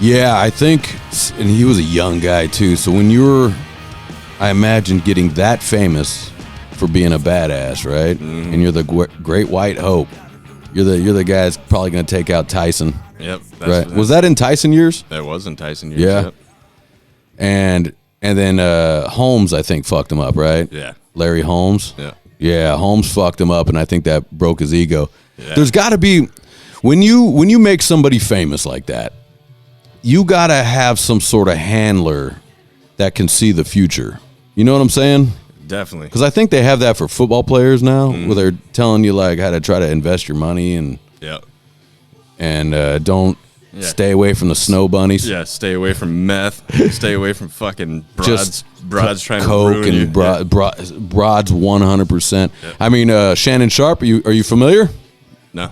Yeah, I think, and he was a young guy too. So when you were, I imagine, getting that famous for being a badass, right? Mm-hmm. And you're the great white hope. You're the guy that's probably going to take out Tyson. Yep. Right. Was that in Tyson years? That was in Tyson years. Yeah. Yep. And then Holmes, I think, fucked him up, right? Yeah. Larry Holmes. Yeah. Yeah, Holmes fucked him up, and I think that broke his ego. Yeah. There's got to be, when you make somebody famous like that, you got to have some sort of handler that can see the future. You know what I'm saying? Definitely. Because I think they have that for football players now, where they're telling you like how to try to invest your money and don't stay away from the snow bunnies. Yeah, stay away from meth. Stay away from fucking broads trying coke to ruin and you. broads 100%. Yep. I mean, Shannon Sharp. Are you familiar? No.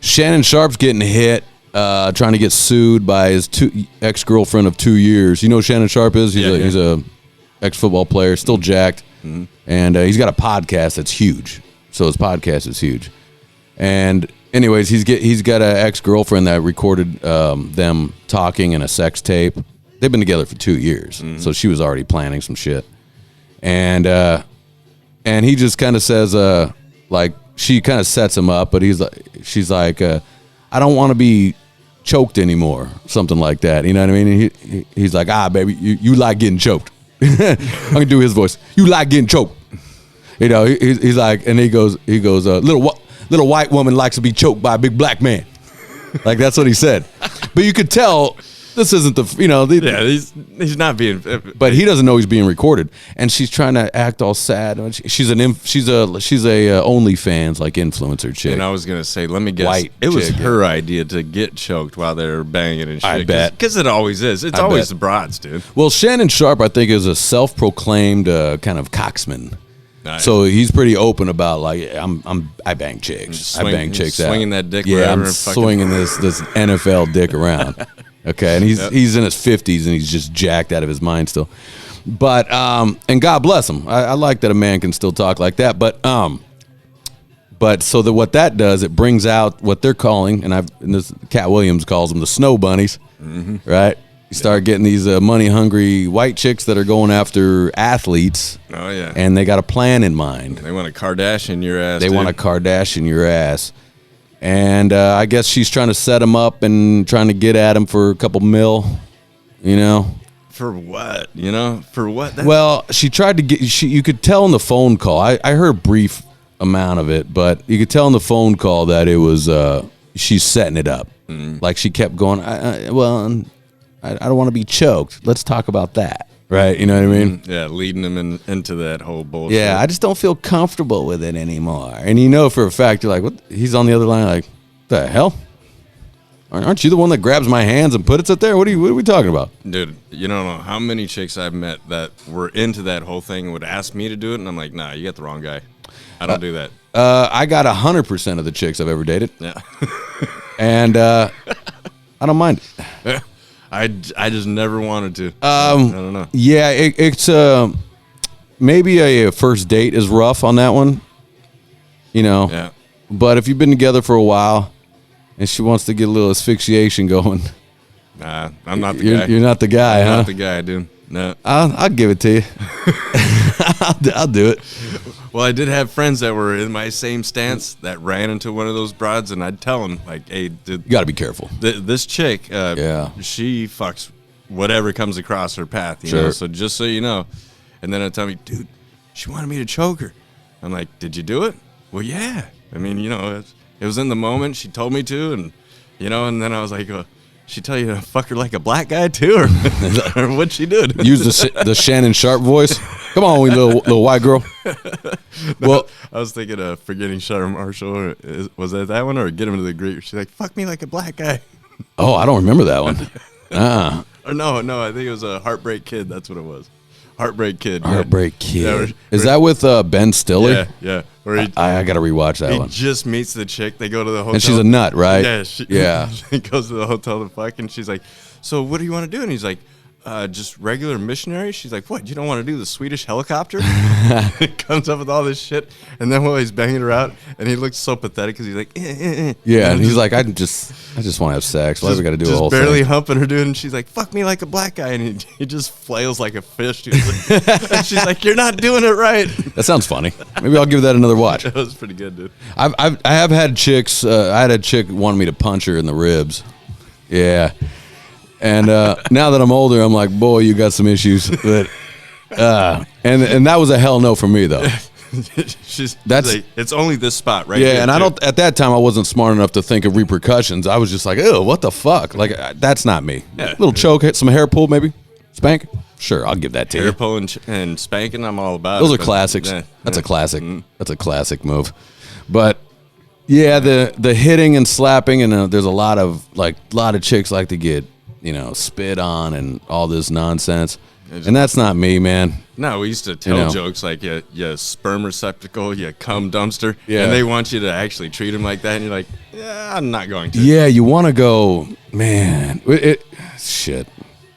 Shannon Sharp's getting hit, trying to get sued by his ex-girlfriend of 2 years. You know who Shannon Sharp is? He's a ex-football player, still jacked, and he's got a podcast that's huge. So his podcast is huge. And anyways, he's got an ex-girlfriend that recorded them talking in a sex tape. They've been together for 2 years, so she was already planning some shit. And he just kind of says, like, she kind of sets him up, but she's like, I don't want to be choked anymore, something like that. You know what I mean? And he's like, baby, you like getting choked. I can do his voice. You like getting choked. You know, he's like, and he goes, little white woman likes to be choked by a big black man. Like, that's what he said. But you could tell this isn't he's not being. But he doesn't know he's being recorded, and she's trying to act all sad. She's a OnlyFans like influencer chick. And I was gonna say, let me guess, White it was chick, her idea to get choked while they're banging and shit. I bet, because it always is. It's always the broads, dude. Well, Shannon Sharp, I think, is a self-proclaimed kind of cocksman. Nice. So he's pretty open about like I bang chicks. I bang chicks swinging out. that dick. Yeah, I'm swinging this NFL dick around. Okay, and he's in his 50s and he's just jacked out of his mind still. But and God bless him. I like that a man can still talk like that. But so that what that does, it brings out what they're calling, and this Cat Williams calls them the snow bunnies, right? You start getting these money-hungry white chicks that are going after athletes. Oh, yeah. And they got a plan in mind. They want a Kardashian your ass, They want a Kardashian your ass. And I guess she's trying to set him up and trying to get at him for a couple mil, you know. For what? You know? For what? Well, she tried to get, you could tell in the phone call. I heard a brief amount of it, but you could tell in the phone call that it was, she's setting it up. Like she kept going, I don't want to be choked. Let's talk about that. Right? You know what I mean? Yeah, leading him into that whole bullshit. Yeah, I just don't feel comfortable with it anymore. And you know for a fact, you're like, what? He's on the other line like, the hell? Aren't you the one that grabs my hands and puts it there? What are we talking about? Dude, you don't know how many chicks I've met that were into that whole thing and would ask me to do it, and I'm like, nah, you got the wrong guy. I don't do that. I got 100% of the chicks I've ever dated. Yeah. And I don't mind it. I just never wanted to. I don't know. Yeah, it's maybe a first date is rough on that one. You know. Yeah. But if you've been together for a while and she wants to get a little asphyxiation going. Nah, I'm not the guy. You're not the guy, I'm huh? not the guy, dude. No. I'll give it to you. I'll do it. Well, I did have friends that were in my same stance that ran into one of those broads, and I'd tell them, like, hey, dude, you got to be careful. This chick, she fucks whatever comes across her path, you know, so just so you know. And then I'd tell me, dude, she wanted me to choke her. I'm like, did you do it? Well, yeah. I mean, you know, it was in the moment. She told me to, and, you know, and then I was like, she tell you to fuck her like a black guy too, or what'd she do? Use the Shannon Sharp voice. Come on, we little white girl. Well, I was thinking of Forgetting Sarah Marshall. Was that one, or Get Him to the Greek? She's like, fuck me like a black guy. Oh, I don't remember that one. Or no, I think it was a Heartbreak Kid. That's what it was. Heartbreak Kid. Heartbreak Kid. Is that with Ben Stiller? Yeah. I got to rewatch that one. He just meets the chick. They go to the hotel. And she's a nut, right? Yeah. She goes to the hotel to fuck, and she's like, so what do you want to do? And he's like, just regular missionary. She's like, what, you don't want to do the Swedish helicopter? It comes up with all this shit. And then while he's banging her out, and he looks so pathetic because he's like, Yeah, and he's like, I just want to have sex. Why do we got to do a whole thing? Just barely humping her, dude. And she's like, fuck me like a black guy. And he just flails like a fish, dude. And she's like, you're not doing it right. That sounds funny. Maybe I'll give that another watch. That was pretty good, dude. I have had chicks. I had a chick wanting me to punch her in the ribs. Yeah. And now that I'm older, I'm like, boy, you got some issues. But and that was a hell no for me, though. She's like, it's only this spot, right? Yeah, and I don't. At that time, I wasn't smart enough to think of repercussions. I was just like, oh, what the fuck? Like, that's not me. Yeah. Little choke, some hair pull, maybe spank. Sure, I'll give that to you. Hair pull and spanking, I'm all about. Those are classics. That's a classic. That's a classic move. But yeah, the hitting and slapping, and there's a lot of chicks like to get, spit on and all this nonsense. And that's not me, man. No, we used to tell jokes like, you sperm receptacle, you cum dumpster. Yeah. And they want you to actually treat them like that. And you're like, yeah, I'm not going to. Yeah, you want to go, man. Shit.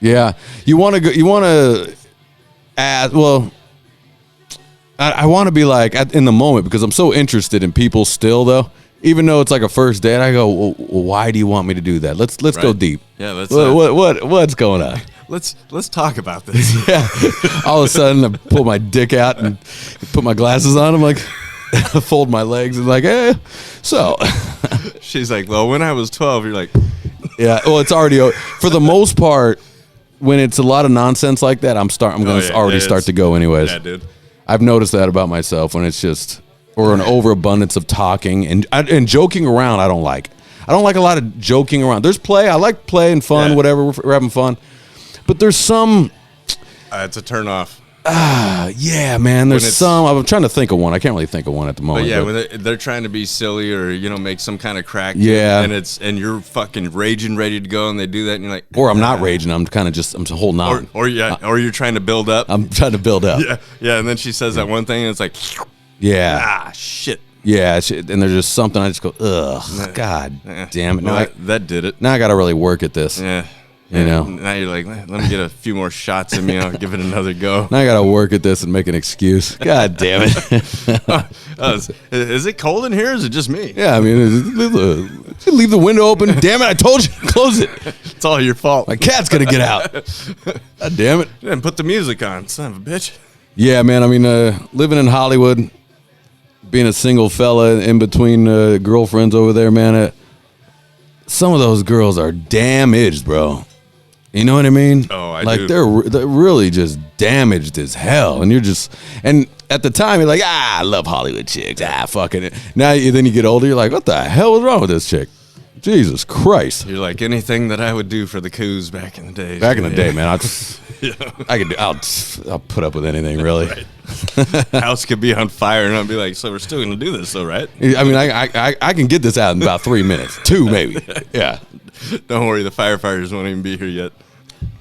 Yeah. You want to go, I want to be like, in the moment, because I'm so interested in people still, though. Even though it's like a first date, I go, well, why do you want me to do that? Let's go deep. Yeah, let's. What's going on? Let's talk about this. Yeah. All of a sudden, I pull my dick out and put my glasses on. I'm like, fold my legs and like, so. She's like, well, when I was 12, you're like, yeah. Well, it's already for the most part. When it's a lot of nonsense like that, I'm going to already start to go anyways. Yeah, dude. I've noticed that about myself when it's just. Or an overabundance of talking and joking around. I don't like a lot of joking around. There's play. I like play and fun, whatever. We're having fun. But there's some. It's a turn off. Yeah, man. There's some. I'm trying to think of one. I can't really think of one at the moment. But yeah, when they're trying to be silly or make some kind of crack. Yeah. And you're fucking raging, ready to go, and they do that, and you're like. Or I'm not raging. I'm kind of just holding on. Or you're trying to build up. I'm trying to build up. Yeah. And then she says that one thing, and it's like. Yeah. Shit. Yeah, and there's just something I just go, ugh, God damn it. Well, that did it. Now I got to really work at this. Yeah. Now you're like, let me get a few more shots in me. I'll give it another go. Now I got to work at this and make an excuse. God damn it. Is it cold in here or is it just me? Yeah, I mean, leave the window open. Damn it, I told you. Close it. It's all your fault. My cat's going to get out. God damn it. You didn't put the music on, son of a bitch. Yeah, man. I mean, living in Hollywood, being a single fella in between girlfriends over there, man. Some of those girls are damaged, bro. You know what I mean? Oh, I do. They're really just damaged as hell, and and at the time you're like, I love Hollywood chicks. Fucking it. Now then you get older, you're like, what the hell was wrong with this chick? Jesus Christ! You're like, anything that I would do for the coos back in the day. Back in the day, man. I'll put up with anything, really. Right. House could be on fire, and I'll be like, so we're still gonna do this, though, right? I mean, I can get this out in about 3 minutes, 2 maybe. Yeah. Don't worry, the firefighters won't even be here yet.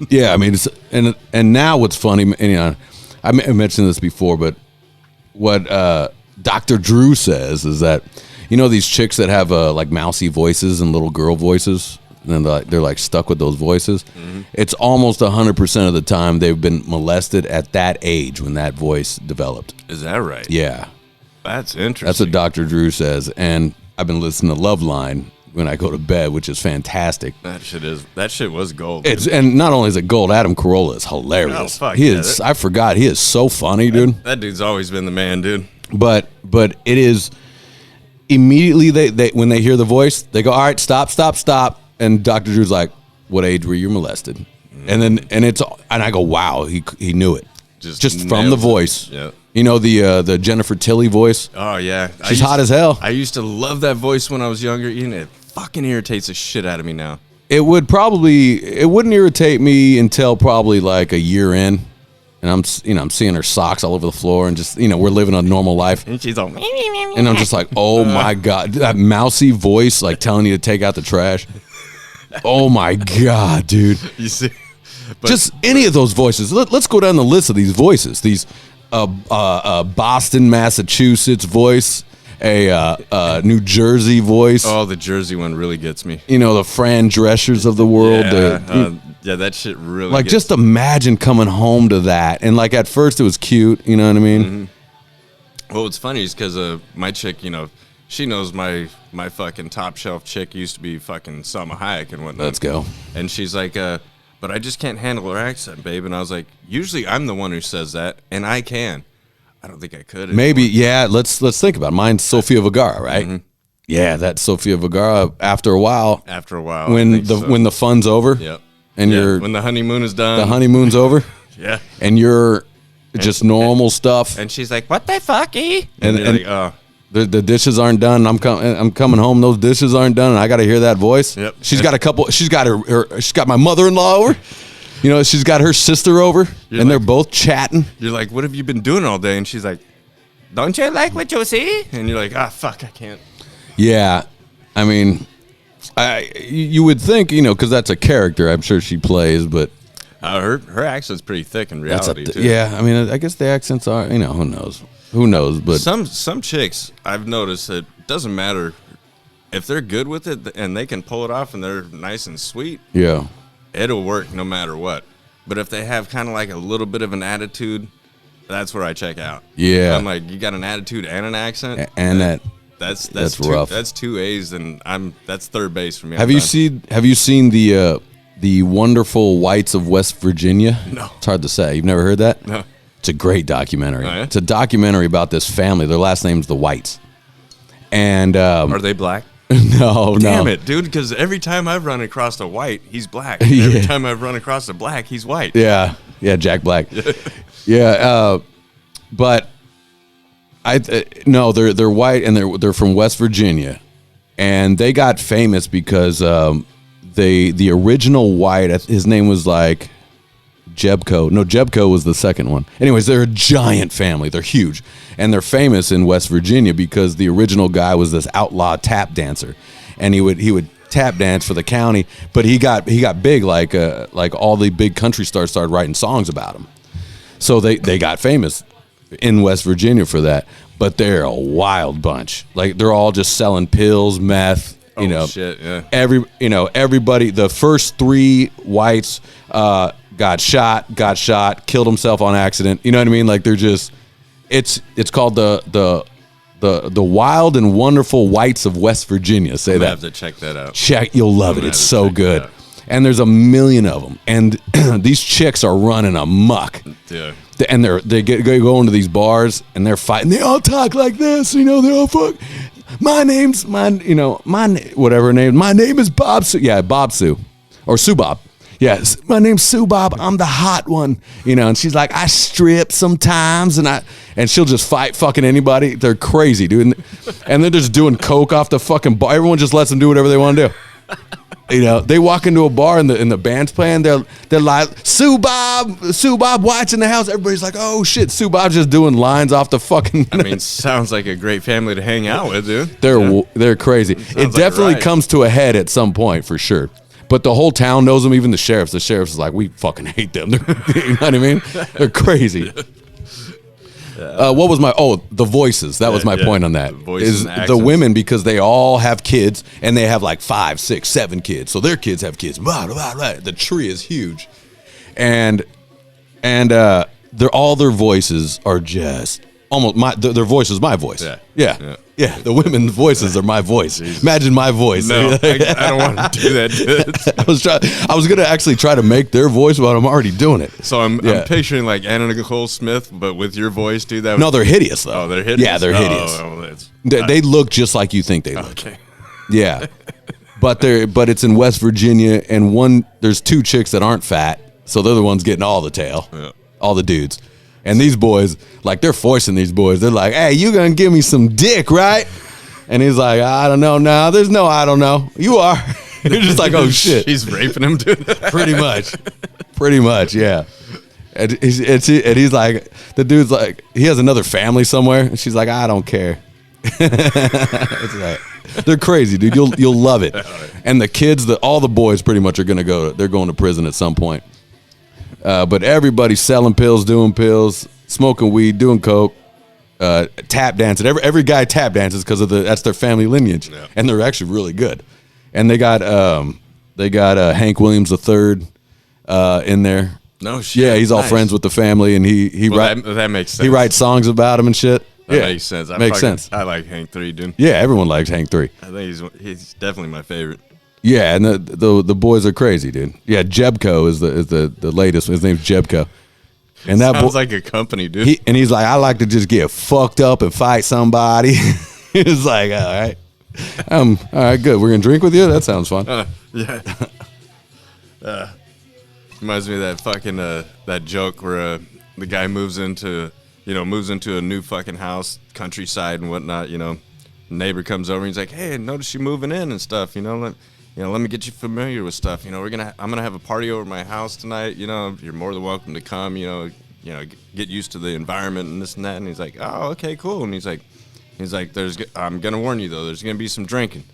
Yeah, I mean, and now what's funny, and I mentioned this before, but what Dr. Drew says is that these chicks that have like mousy voices and little girl voices. And they're like stuck with those voices. Mm-hmm. It's almost 100% of the time they've been molested at that age when that voice developed. Is that right? Yeah. That's interesting. That's what Dr. Drew says. And I've been listening to Loveline when I go to bed, which is fantastic. That shit was gold. And not only is it gold, Adam Carolla is hilarious. Oh, fuck. I forgot. He is so funny, dude. That dude's always been the man, dude. But it is immediately they when they hear the voice, they go, all right, stop. And Dr. Drew's like, what age were you molested? Mm-hmm. And I go, wow, he knew it. Just from the voice. Yeah. The Jennifer Tilly voice. Oh, yeah. She's hot as hell. I used to love that voice when I was younger. It fucking irritates the shit out of me now. It wouldn't irritate me until probably like a year in. And I'm seeing her socks all over the floor and just, we're living a normal life. And she's all, and I'm just like, oh my God, that mousy voice, like telling you to take out the trash. Oh my God, dude. You see, just any of those voices. Let's go down the list of these voices. These Boston, Massachusetts voice, a New Jersey voice. Oh, the Jersey one really gets me. The Fran Dreschers of the world. Yeah, Yeah, that shit really. Like, just imagine coming home to that, and like at first it was cute, you know what I mean? Mm-hmm. Well, what's funny is because my chick, she knows my fucking top shelf chick used to be fucking Salma Hayek and whatnot. Let's go. And she's like, but I just can't handle her accent, babe. And I was like, usually I'm the one who says that, and I can. I don't think I could anymore. Maybe, yeah. Let's think about it. Mine's Sofia Vergara, right? Mm-hmm. Yeah, that's Sofia Vergara. After a while, when the fun's over, yep. And when the honeymoon is done, the honeymoon's over, yeah, and you're just normal stuff, and she's like, "What the fucky?" And like, the dishes aren't done. I'm coming home. Those dishes aren't done, and I got to hear that voice. Yep. She's got a couple. She's got she's got my mother-in-law over. She's got her sister over, and they're both chatting. You're like, "What have you been doing all day?" And she's like, "Don't you like what you see?" And you're like, fuck, I can't." Yeah, I mean, you would think, because that's a character I'm sure she plays, but her accent's pretty thick in reality too. Yeah, I mean, I guess the accents are, who knows, but some chicks I've noticed that doesn't matter if they're good with it and they can pull it off and they're nice and sweet. Yeah, it'll work no matter what. But if they have kind of like a little bit of an attitude, that's where I check out. Yeah, I'm like, you got an attitude and an accent, and that's rough. That's 2 A's, and that's third base for me. Have you seen the Wonderful Whites of West Virginia? No, it's hard to say. You've never heard that? No. It's a great documentary. Oh, yeah? It's a documentary about this family. Their last name's the Whites, and are they black? No, Damn it, dude! Because every time I've run across a white, he's black. Yeah. Every time I've run across a black, he's white. Yeah, Jack Black. Yeah, but. No, they're white and they're from West Virginia, and they got famous because the original white, his name was like Jebco. No, Jebco was the second one. Anyways, they're a giant family. They're huge, and they're famous in West Virginia because the original guy was this outlaw tap dancer, and he would tap dance for the county. But he got big, like all the big country stars started writing songs about him, so they got famous in West Virginia for that. But they're a wild bunch. Like, they're all just selling pills, meth, shit, yeah. Everybody, the first 3 whites got shot, killed himself on accident. You know what I mean? Like, they're just, it's called the Wild and Wonderful Whites of West Virginia. Say that. I have to check that out. You'll love it. It's so good. And there's a million of them. And these chicks are running amok. Yeah. And they go into these bars and they're fighting. They all talk like this, they all fuck. My name, whatever name. My name is Bob Sue. Yeah, Bob Sue, or Sue Bob. Yes, my name's Sue Bob. I'm the hot one. And she's like, I strip sometimes, and she'll just fight fucking anybody. They're crazy, dude. And they're just doing coke off the fucking bar. Everyone just lets them do whatever they want to do. They walk into a bar and the band's playing. They're like, Sue Bob White's in the house. Everybody's like, oh shit, Sue Bob's just doing lines off the fucking. I mean, sounds like a great family to hang out with, dude. They're crazy. It definitely comes to a head at some point for sure. But the whole town knows them, even the sheriffs. The sheriffs is like, we fucking hate them. You know what I mean? They're crazy. What was the voices? That was my point on that. The women, because they all have kids and they have like 5, 6, 7 kids. So their kids have kids. Blah, blah, blah. The tree is huge. And all their voices are just almost their voice is my voice. Yeah. The women's voices are my voice. Jesus. Imagine my voice. No, I don't want to do that, dude. I was gonna actually try to make their voice, but I'm already doing it. So I'm picturing like Anna Nicole Smith, but with your voice, dude. No, they're hideous though. Oh, they're hideous. Yeah, they're hideous. They look just like you think they look. Okay. Yeah, but it's in West Virginia, and there's 2 chicks that aren't fat, so they're the ones getting all the tail, all the dudes. And these boys, like, they're forcing these boys. They're like, hey, you gonna give me some dick, right? And he's like, I don't know. No, there's no I don't know. You are. You're just like, oh, shit. She's raping him, dude. Pretty much, yeah. And he's like, the dude's like, he has another family somewhere. And she's like, I don't care. It's like, they're crazy, dude. You'll love it. And the kids, all the boys pretty much are they're going to prison at some point. But everybody's selling pills, doing pills, smoking weed, doing coke, tap dancing. Every guy tap dances because that's their family lineage, and they're actually really good. And they got Hank Williams III in there. No shit. Yeah, he's all friends with the family, and he that makes sense. He writes songs about him and shit. That makes sense. Makes sense. I like Hank 3, dude. Yeah, everyone likes Hank 3. I think he's definitely my favorite. Yeah, and the boys are crazy, dude. Yeah, Jebko is the latest. His name's Jebko. And that sounds like a company, dude. He's like, I like to just get fucked up and fight somebody. It's like, all right, good. We're gonna drink with you. That sounds fun. Yeah. Reminds me of that fucking that joke where the guy moves into a new fucking house, countryside and whatnot. Neighbor comes over and he's like, "Hey, I noticed you moving in and stuff. Let me get you familiar with stuff. I'm gonna have a party over at my house tonight. You're more than welcome to come. Get used to the environment and this and that." And he's like, "Oh, okay, cool." And he's like, "I'm gonna warn you though. There's gonna be some drinking."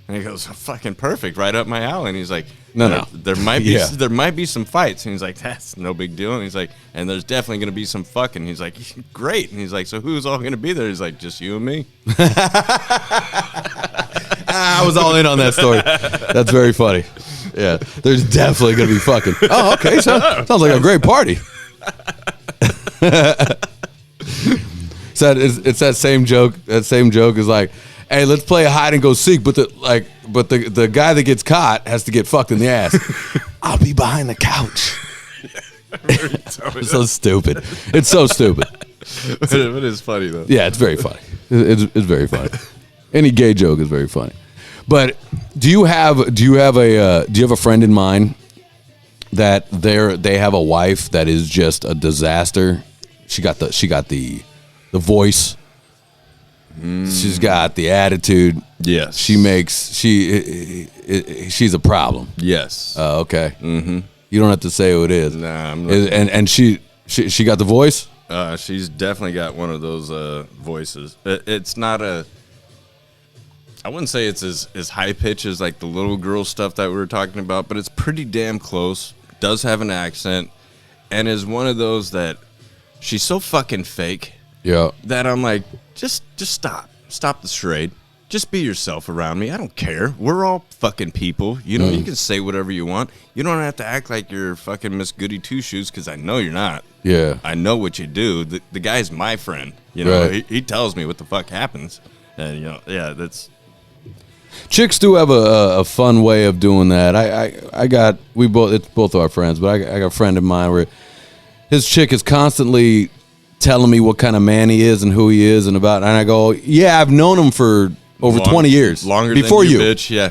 And he goes, "Fucking perfect, right up my alley." And he's like, No. There might be some fights." And he's like, "That's no big deal." And he's like, "And there's definitely gonna be some fucking." And he's like, "Great." And he's like, "So who's all gonna be there?" He's like, "Just you and me." I was all in on that story. That's very funny. Yeah, there's definitely gonna be fucking. Oh, okay. Sounds like a great party. It's that same joke. That same joke is like, "Hey, let's play a hide and go seek," but the guy that gets caught has to get fucked in the ass. I'll be behind the couch. It's so stupid. It's so stupid. But it is funny though. Yeah, it's very funny. It's very funny. Any gay joke is very funny. But do you have a friend in mind that they have a wife that is just a disaster? She got the voice. She's got the attitude. Yes. She's a problem. Yes. Okay. Mm-hmm. You don't have to say who it is. Nah, I'm not. And she got the voice? She's definitely got one of those voices. It's not I wouldn't say it's as high pitch as like the little girl stuff that we were talking about, but it's pretty damn close. Does have an accent, and is one of those that she's so fucking fake. Yeah. That I'm like, just stop the charade. Just be yourself around me. I don't care. We're all fucking people. You can say whatever you want. You don't have to act like you're fucking Miss Goody Two Shoes, because I know you're not. Yeah. I know what you do. The guy's my friend. Right. He tells me what the fuck happens. And that's. Chicks do have a fun way of doing that. It's both our friends, but I got a friend of mine where his chick is constantly telling me what kind of man he is and who he is and I go, yeah, I've known him for over 20 years. Longer before than you, bitch. Yeah.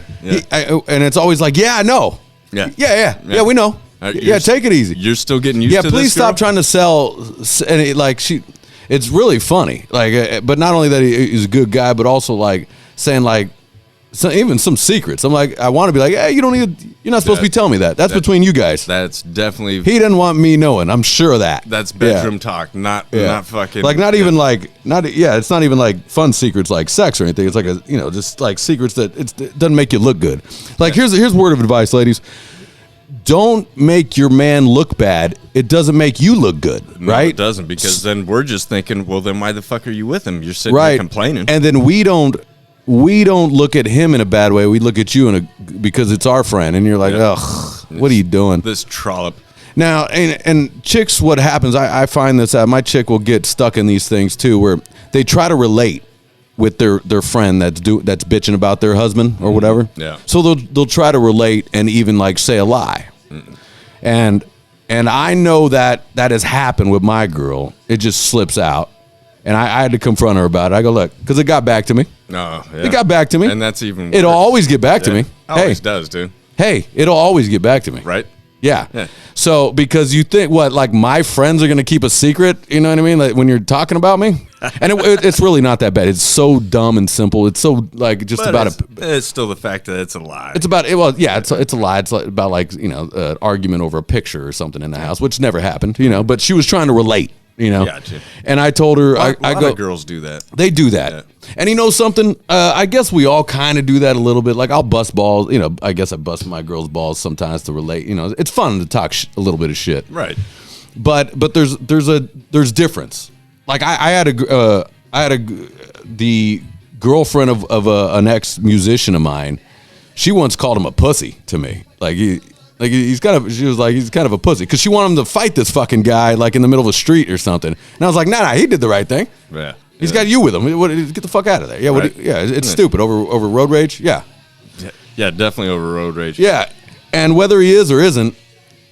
And it's always like, yeah, I know. Yeah, we know. Take it easy. You're still getting used to this. Yeah, please stop trying to sell. And it's really funny. But not only that he's a good guy, but also like saying like, even some secrets. I'm like, I want to be like, hey, you're not supposed to be telling me that. That's between you guys. That's definitely. He didn't want me knowing. I'm sure of that. That's bedroom talk, not fucking. Like it's not even like fun secrets like sex or anything. It's like just like secrets that it doesn't make you look good. Like here's a word of advice, ladies. Don't make your man look bad. It doesn't make you look good, no, right? It doesn't, because then we're just thinking, well, then why the fuck are you with him? You're sitting there complaining, and then we don't look at him in a bad way. We look at you because it's our friend, and you're like, ugh, what are you doing? This trollop. Now, and chicks, what happens? I find this out. My chick will get stuck in these things too, where they try to relate with their friend that's bitching about their husband or whatever. Yeah. So they'll try to relate and even like say a lie. And I know that has happened with my girl. It just slips out. And I had to confront her about it. I go, look, because it got back to me. No, It got back to me. And that's even worse. It'll always get back to me. Always does, dude. Hey, it'll always get back to me. Right? Yeah. So, because you think, like my friends are going to keep a secret, you know what I mean? Like when you're talking about me? And it's really not that bad. It's so dumb and simple. It's so like just it's still the fact that it's a lie. It's about it. Well, yeah, it's a lie. It's about like, an argument over a picture or something in the house, which never happened, but she was trying to relate. Gotcha. And I told her, a lot of girls do that. They do that. Yeah. And something, I guess we all kind of do that a little bit. Like I'll bust balls, I guess I bust my girl's balls sometimes to relate, it's fun to talk a little bit of shit. Right. But there's difference. Like I had the girlfriend of an ex musician of mine. She once called him a pussy to me. Like Like she was like, he's kind of a pussy because she wanted him to fight this fucking guy like in the middle of a street or something. And I was like, nah, he did the right thing. Yeah. He's got you with him. Get the fuck out of there. Yeah, right. It's stupid over road rage. Yeah. Yeah, definitely over road rage. Yeah, and whether he is or isn't,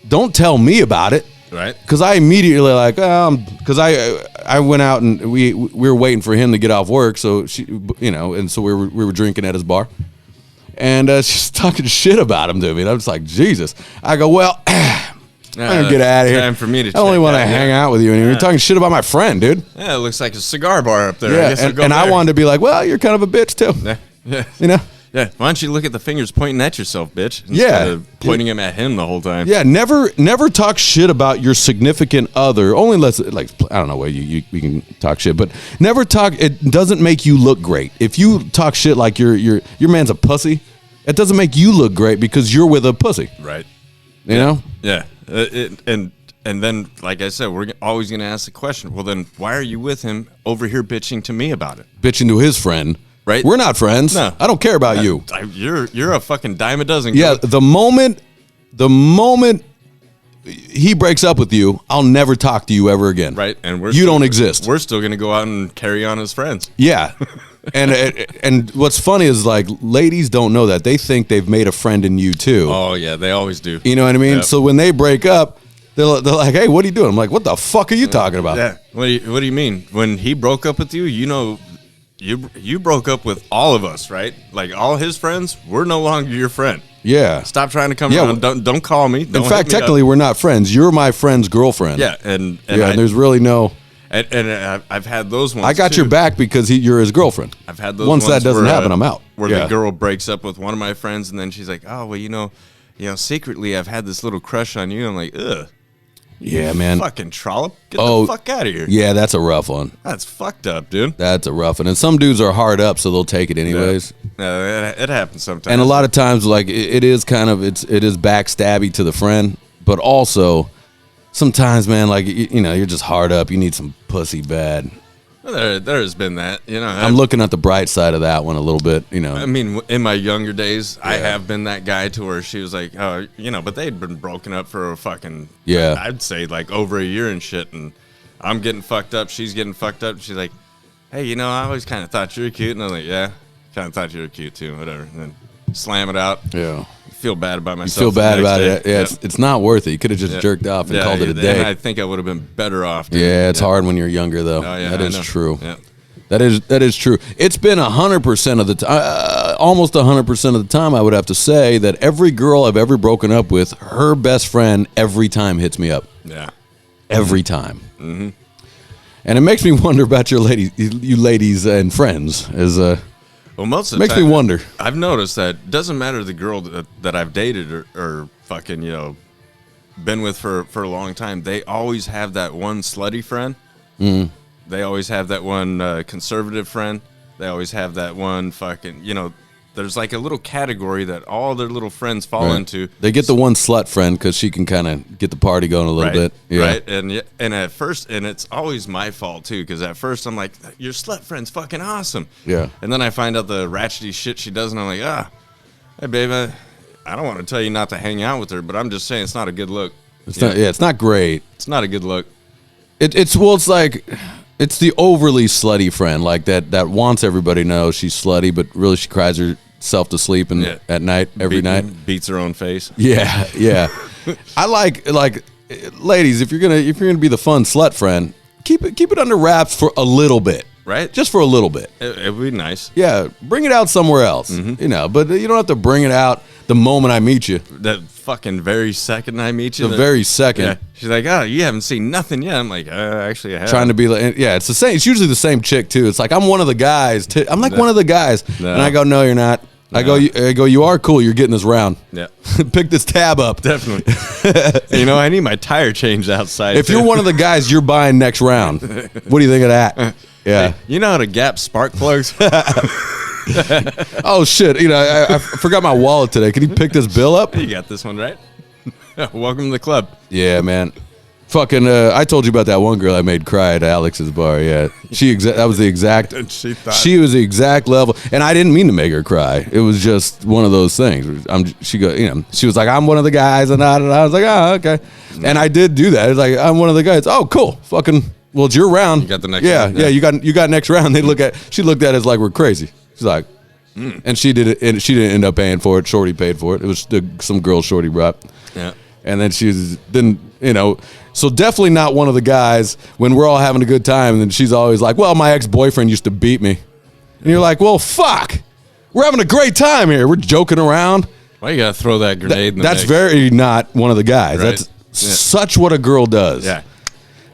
don't tell me about it. Right. Because I immediately because I went out and we were waiting for him to get off work, so she, and so we were drinking at his bar, and she's talking shit about him to me, and I was like, Jesus. I go, well, I'm gonna get out of here. Time for me to. I only want to hang out with you, and you're talking shit about my friend, dude. Yeah, it looks like a cigar bar up there. Yeah, and I wanted to be like, well, you're kind of a bitch too. Yeah. Yeah, why don't you look at the fingers pointing at yourself, bitch? Instead of pointing them at him the whole time. Yeah, never talk shit about your significant other. Only unless, like, I don't know where we can talk shit, but never talk. It doesn't make you look great. If you talk shit like your man's a pussy, it doesn't make you look great because you're with a pussy. Right. You know? Yeah. And then, like I said, we're always going to ask the question, well, then why are you with him over here bitching to me about it? Bitching to his friend. Right? We're not friends. No. I don't care about you. You're a fucking dime a dozen. Yeah, the moment he breaks up with you, I'll never talk to you ever again. Right, and you don't exist. We're still gonna go out and carry on as friends. Yeah, and what's funny is like ladies don't know that. They think they've made a friend in you too. Oh yeah, they always do. You know what I mean? Yep. So when they break up, they're like, "Hey, what are you doing?" I'm like, "What the fuck are you talking about?" Yeah. What do you mean? When he broke up with you, you broke up with all of us, right? Like all his friends, we're no longer your friend. Yeah. Stop trying to come around. Don't call me. Don't in fact, technically, we're not friends. You're my friend's girlfriend. Yeah, and there's really no. And I've had those ones. I got your back because you're his girlfriend. I've had those. Once that doesn't happen, I'm out. Where the girl breaks up with one of my friends, and then she's like, "Oh, well, secretly I've had this little crush on you." I'm like, ugh. Yeah, man. Fucking trollop. Get the fuck out of here. Yeah, that's a rough one. That's fucked up, dude. That's a rough one. And some dudes are hard up, so they'll take it anyways. Yeah, it happens sometimes. And a lot of times, like, it is backstabby to the friend, but also sometimes, man, like, you're just hard up. You need some pussy bad. Well, there has been that, I'm looking at the bright side of that one a little bit, I mean, in my younger days, I have been that guy to where she was like, oh, but they'd been broken up for a fucking, I'd say like over a year and shit, and I'm getting fucked up, she's getting fucked up, she's like, hey, I always kind of thought you were cute, and I'm like, yeah, kind of thought you were cute too, whatever, and then slam it out. Yeah. Feel bad about myself. You feel bad about it. Yeah, it's not worth it. You could have just jerked off and called it a day. And I think I would have been better off. Dude. Yeah, it's hard when you're younger, though. Oh, yeah, that is true. Yeah. That is true. It's been 100% of the time, almost 100% of the time, I would have to say that every girl I've ever broken up with, her best friend every time hits me up. Yeah. Every time. Mm-hmm. And it makes me wonder about you ladies and friends. Well, most of the makes time, me wonder. I've noticed that it doesn't matter the girl that I've dated or fucking, been with for a long time. They always have that one slutty friend. Mm. They always have that one conservative friend. They always have that one fucking, there's like a little category that all their little friends fall into. They get the one slut friend because she can kind of get the party going a little bit. Yeah. Right. And at first, and it's always my fault too, because at first I'm like, your slut friend's fucking awesome. Yeah. And then I find out the ratchety shit she does, and I'm like, hey, babe, I don't want to tell you not to hang out with her, but I'm just saying it's not a good look. It's not. Yeah, it's not great. It's not a good look. It's like, it's the overly slutty friend, like that wants everybody to know she's slutty, but really she cries herself to sleep at night, every night. Beats her own face. Yeah, yeah. I like ladies, if you're gonna be the fun slut friend, keep it under wraps for a little bit. Right? Just for a little bit. It would be nice. Yeah, bring it out somewhere else. Mm-hmm. But you don't have to bring it out the moment I meet you. That fucking very second I meet you. The very second. Yeah. She's like, oh, you haven't seen nothing yet. I'm like, actually I have. Trying to be like, yeah, it's the same. It's usually the same chick too. It's like, I'm one of the guys. I'm like one of the guys. No. And I go, no, you're not. No. I go, you are cool. You're getting this round. Yeah. Pick this tab up. Definitely. I need my tire changed outside. If you're one of the guys, you're buying next round. What do you think of that? Yeah. Hey, you know how to Gap spark plugs? Oh, shit. I forgot my wallet today. Can you pick this bill up? You got this one, right? Welcome to the club. Yeah, man. Fucking, I told you about that one girl I made cry at Alex's bar. Yeah, that was the exact. And she was the exact level, and I didn't mean to make her cry. It was just one of those things. She was like, I'm one of the guys, and I was like, oh, okay. And I did do that. It's like, I'm one of the guys. Oh, cool. Fucking, well, it's your round. You got the next round. Yeah, you got next round. She looked at us like we're crazy. She's like, and she did it, and she didn't end up paying for it. Shorty paid for it. It was some girl Shorty brought. Yeah. And then so definitely not one of the guys when we're all having a good time, and then she's always like, well, my ex-boyfriend used to beat me. And you're like, well, fuck. We're having a great time here. We're joking around. Why you gotta throw that grenade in the That's mix? very not one of the guys. Right. That's such what a girl does. Yeah.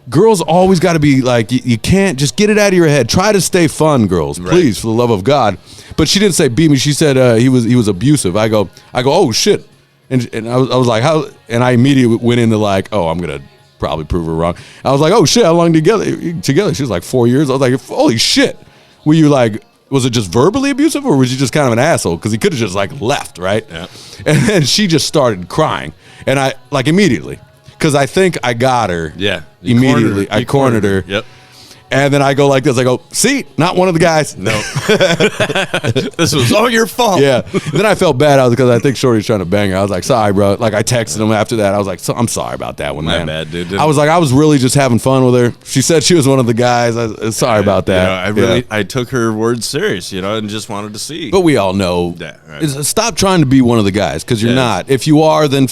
Girls always got to be like, you can't just get it out of your head. Try to stay fun, girls, please, for the love of God. But she didn't say beat me. She said he was abusive. I go, oh shit. And I was like, how? And I immediately went into like, oh, I'm gonna probably prove her wrong. I was like, oh shit, how long together? She was like 4 years. I was like, holy shit. Were you like, was it just verbally abusive, or was you just kind of an asshole? Because he could have just like left, right? Yeah. And then she just started crying, and I like immediately, because I think I got her. Yeah. Immediately, I cornered her. Yep. And then I go like this. I go, see, not one of the guys. No. This was all your fault. Yeah. Then I felt bad because I think Shorty was trying to bang her. I was like, sorry, bro. Like, I texted him after that. I was like, I'm sorry about that one, man. My bad, dude. I was like, I was really just having fun with her. She said she was one of the guys. Sorry about that. I took her words serious, and just wanted to see. But we all know. Yeah, right. Stop trying to be one of the guys, because you're not. If you are, then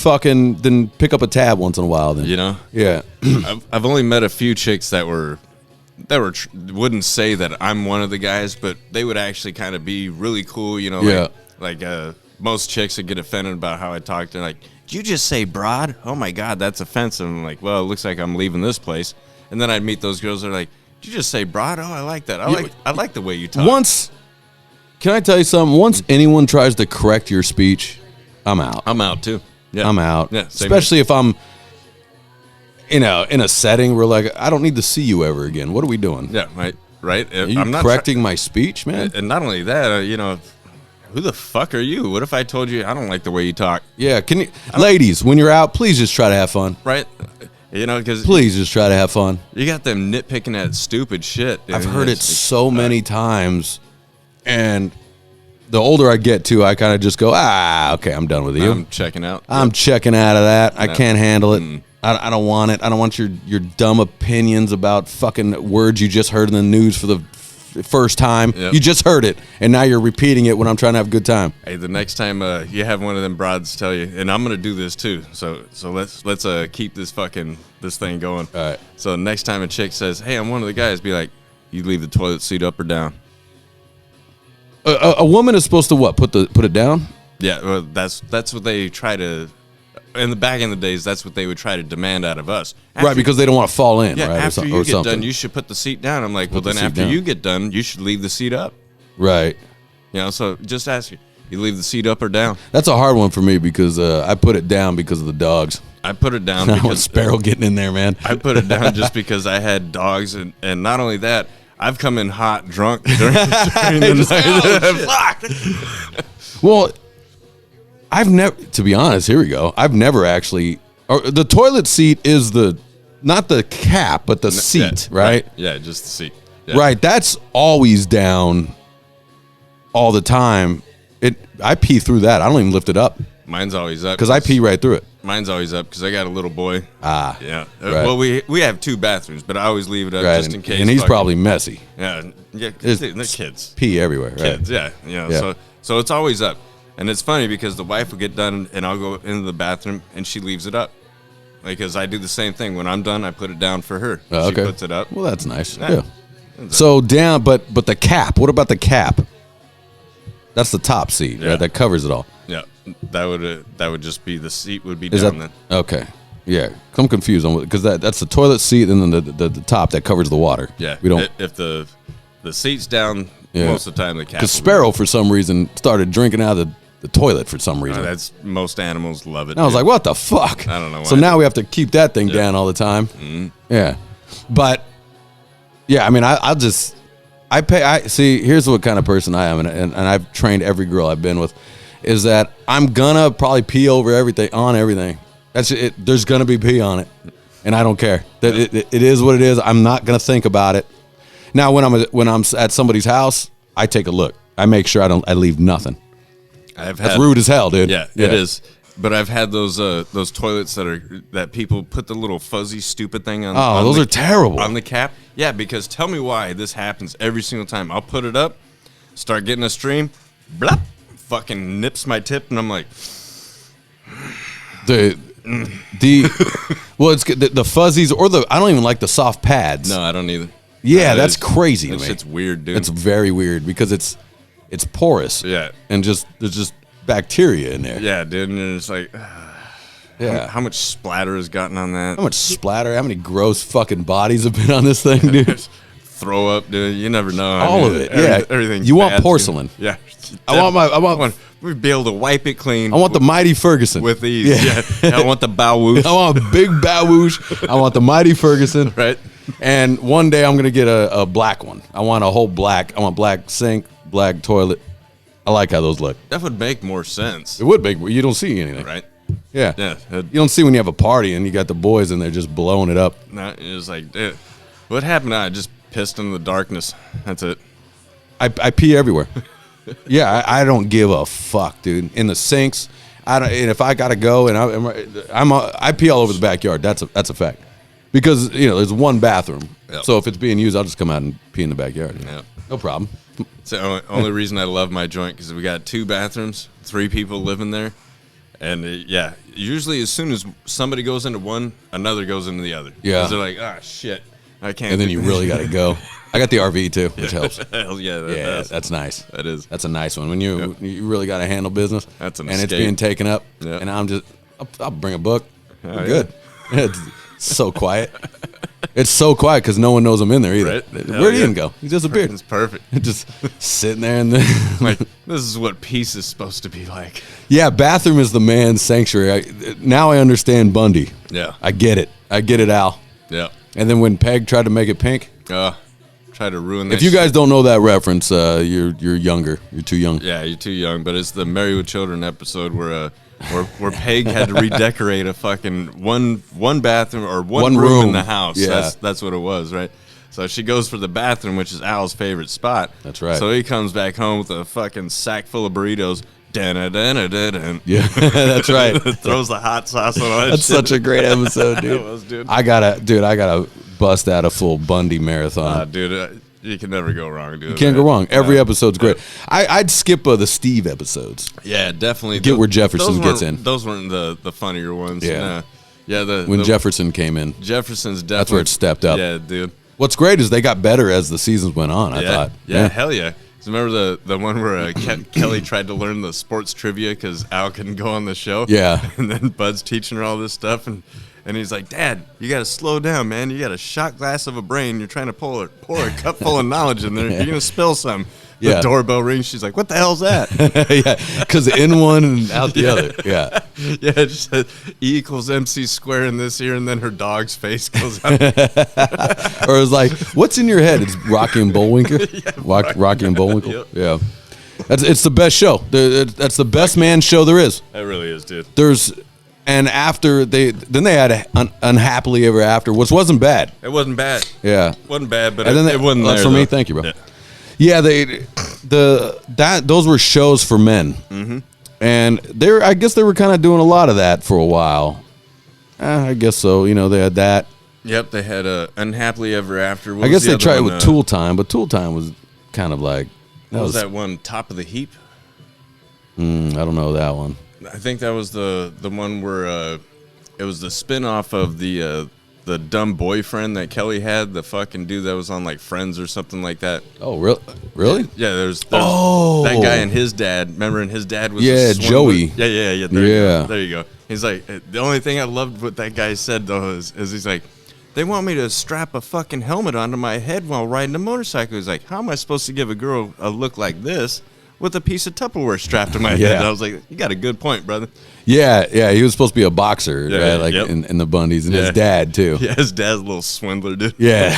pick up a tab once in a while. Then Yeah. I've only met a few chicks that wouldn't say that I'm one of the guys, but they would actually kind of be really cool, like most chicks would get offended about how I talked. They're like, did you just say broad? Oh my God, that's offensive. I'm like, well, it looks like I'm leaving this place. And then I'd meet those girls that are like, did you just say broad? Oh, I like that. I like the way you talk. Can I tell you something? Once anyone tries to correct your speech, I'm out. I'm out too. Yeah. I'm out. Yeah, especially if I'm in a setting where like I don't need to see you ever again. What are we doing? Yeah, right. I'm not correcting my speech, man. And not only that, who the fuck are you? What if I told you I don't like the way you talk? Yeah, ladies, when you're out, please just try to have fun. Right. Because please just try to have fun. You got them nitpicking at stupid shit. I've heard it so many times, and the older I get too, I kind of just go, okay, I'm done with you. I'm checking out. I'm checking out of that. I can't handle it. I don't want it. I don't want your dumb opinions about fucking words you just heard in the news for the first time. Yep. You just heard it, and now you're repeating it when I'm trying to have a good time. Hey, the next time you have one of them broads tell you, and I'm gonna do this too. So let's keep this thing going. All right. So next time a chick says, "Hey, I'm one of the guys," be like, "You leave the toilet seat up or down?" A woman is supposed to what? Put it down? Yeah, well, that's what they try to. In the back in the days, that's what they would try to demand out of us. Right, because they don't want to fall in, right? After you get done, you should put the seat down. I'm like, well, then after you get done, you should leave the seat up. Right. So just ask you leave the seat up or down? That's a hard one for me because I put it down because of the dogs. I put it down because Sparrow getting in there, man. I put it down just because I had dogs, and not only that, I've come in hot, drunk during the night. Well, I've never, to be honest, here we go. I've never actually, the toilet seat is not the cap, but the seat, right? Yeah, just the seat. Yeah. Right, that's always down all the time. I pee through that. I don't even lift it up. Mine's always up. Because I pee right through it. Mine's always up because I got a little boy. Yeah. Right. Well, we have two bathrooms, but I always leave it up just in case. And he's probably messy. Yeah, they're kids. Pee everywhere, right? Kids, yeah. So it's always up. And it's funny because the wife will get done and I'll go into the bathroom and she leaves it up. Because I do the same thing. When I'm done, I put it down for her. She puts it up. Well, that's nice. Yeah. So down, but the cap. What about the cap? That's the top seat, right? That covers it all. Yeah, that would just be the seat would be down then. Okay. Yeah, I'm confused on because that's the toilet seat and then the top that covers the water. Yeah, we don't. If the seat's down, most of the time the cap. Because Sparrow for some reason started drinking out of the toilet for some reason. That's most animals love it. And I was like, what the fuck? I don't know why. So now we have to keep that thing down all the time. Mm-hmm. Yeah, but I mean, see. Here's what kind of person I am, and I've trained every girl I've been with, is that I'm gonna probably pee over everything on everything. That's it. There's gonna be pee on it. and I don't care. That it is what it is. I'm not gonna think about it. Now, when I'm at somebody's house, I take a look. I make sure I leave nothing. That's rude as hell, dude. Yeah, it is. But I've had those toilets that people put the little fuzzy stupid thing on. Oh, those are terrible. On the cap. Yeah, because tell me why this happens every single time. I'll put it up, start getting a stream, blop, fucking nips my tip, and I'm like, well, it's the fuzzies or I don't even like the soft pads. No, I don't either. Yeah, that's crazy to me. It's weird, dude. It's very weird because it's porous. Yeah, and there's just bacteria in there. Yeah, dude, and it's like, yeah, how much splatter has gotten on that? How much splatter? How many gross fucking bodies have been on this thing, dude? Throw up, dude. You never know. All of it. Yeah, everything. You want porcelain? Yeah. I want. We'd be able to wipe it clean. I want the Mighty Ferguson with these. Yeah. I want the bow whoosh. I want a big bow whoosh. I want the Mighty Ferguson. Right. And one day I'm gonna get a black one. I want a whole black. I want black sink, black toilet. I like how those look. That would make more sense. It would make. You don't see anything. Right. Yeah. Yeah. You don't see when you have a party and you got the boys in there just blowing it up. No, it was like, dude, what happened? I just pissed in the darkness. That's it. I pee everywhere. Yeah, I don't give a fuck, dude. In the sinks, I don't. And if I gotta go, and I pee all over the backyard. That's a fact. Because there's one bathroom, so if it's being used, I'll just come out and pee in the backyard. Yeah, no problem. It's the only reason I love my joint because we got 2 bathrooms, 3 people living there, and usually as soon as somebody goes into one, another goes into the other. Yeah, they're like, ah, shit, I can't. And then you really got to go. I got the RV too, which helps. Hell yeah, that's nice. That is. That's a nice one when you really got to handle business. That's an and escape. It's being taken up, and I'll bring a book. We're good. It's so quiet. It's so quiet because no one knows I'm in there either. Right? Where'd he even go? He disappeared. It's perfect. Just sitting there and like this is what peace is supposed to be like. Yeah, bathroom is the man's sanctuary. Now I understand Bundy. Yeah, I get it, Al. Yeah. And then when Peg tried to make it pink, try to ruin that. If you guys don't know that reference, you're younger. You're too young. Yeah, you're too young. But it's the Married with Children episode where Peg had to redecorate a fucking one bathroom or one room in the house. Yeah. That's what it was, right? So she goes for the bathroom, which is Al's favorite spot. That's right. So he comes back home with a fucking sack full of burritos. Yeah, that's right. Throws the hot sauce on it. That's such a great episode, dude. It was, dude. I gotta bust out a full Bundy marathon. Dude, you can never go wrong, dude. You can't go wrong. Every episode's great. I'd skip the Steve episodes. Yeah, definitely. Get where Jefferson gets in. Those weren't the funnier ones. Yeah. Yeah. When Jefferson came in. Jefferson's definitely. That's where it stepped up. Yeah, dude. What's great is they got better as the seasons went on, I thought. Yeah, hell yeah. So remember the one where Kelly tried to learn the sports trivia because Al couldn't go on the show? Yeah. And then Bud's teaching her all this stuff, and he's like, Dad, you got to slow down, man. You got a shot glass of a brain. You're trying to pour a cup full of knowledge in there. You're going to spill some. The doorbell rings. She's like, what the hell's that? Yeah, because in one and out the other. Yeah. Yeah, it just said E = MC square in this here, and then her dog's face goes up. Or it's like, what's in your head? It's Rocky and Bullwinkle. Rocky and Bullwinkle. Yep. Yeah. It's the best show. That's the best man show there is. It really is, dude. And after they had Unhappily Ever After, which wasn't bad. It wasn't bad. Yeah. It wasn't bad, but it wasn't that's there, for me. Thank you, bro. Yeah, those were shows for men. Mm-hmm. And I guess they were kind of doing a lot of that for a while. I guess so. They had that. Yep, they had Unhappily Ever After. I guess they tried it with Tool Time, but Tool Time was kind of like... What was that one, Top of the Heap? I don't know that one. I think that was the one where it was the spin-off of the dumb boyfriend that Kelly had, the fucking dude that was on like Friends or something like that. Oh, really? Yeah, there's that guy and his dad. Remember, and his dad was Joey. Yeah. There you go. He's like, the only thing I loved what that guy said though is he's like, they want me to strap a fucking helmet onto my head while riding a motorcycle. He's like, how am I supposed to give a girl a look like this with a piece of Tupperware strapped to my head? And I was like, you got a good point, brother. Yeah, he was supposed to be a boxer, right? Like in the Bundys, and his dad too. Yeah, his dad's a little swindler, dude. Yeah,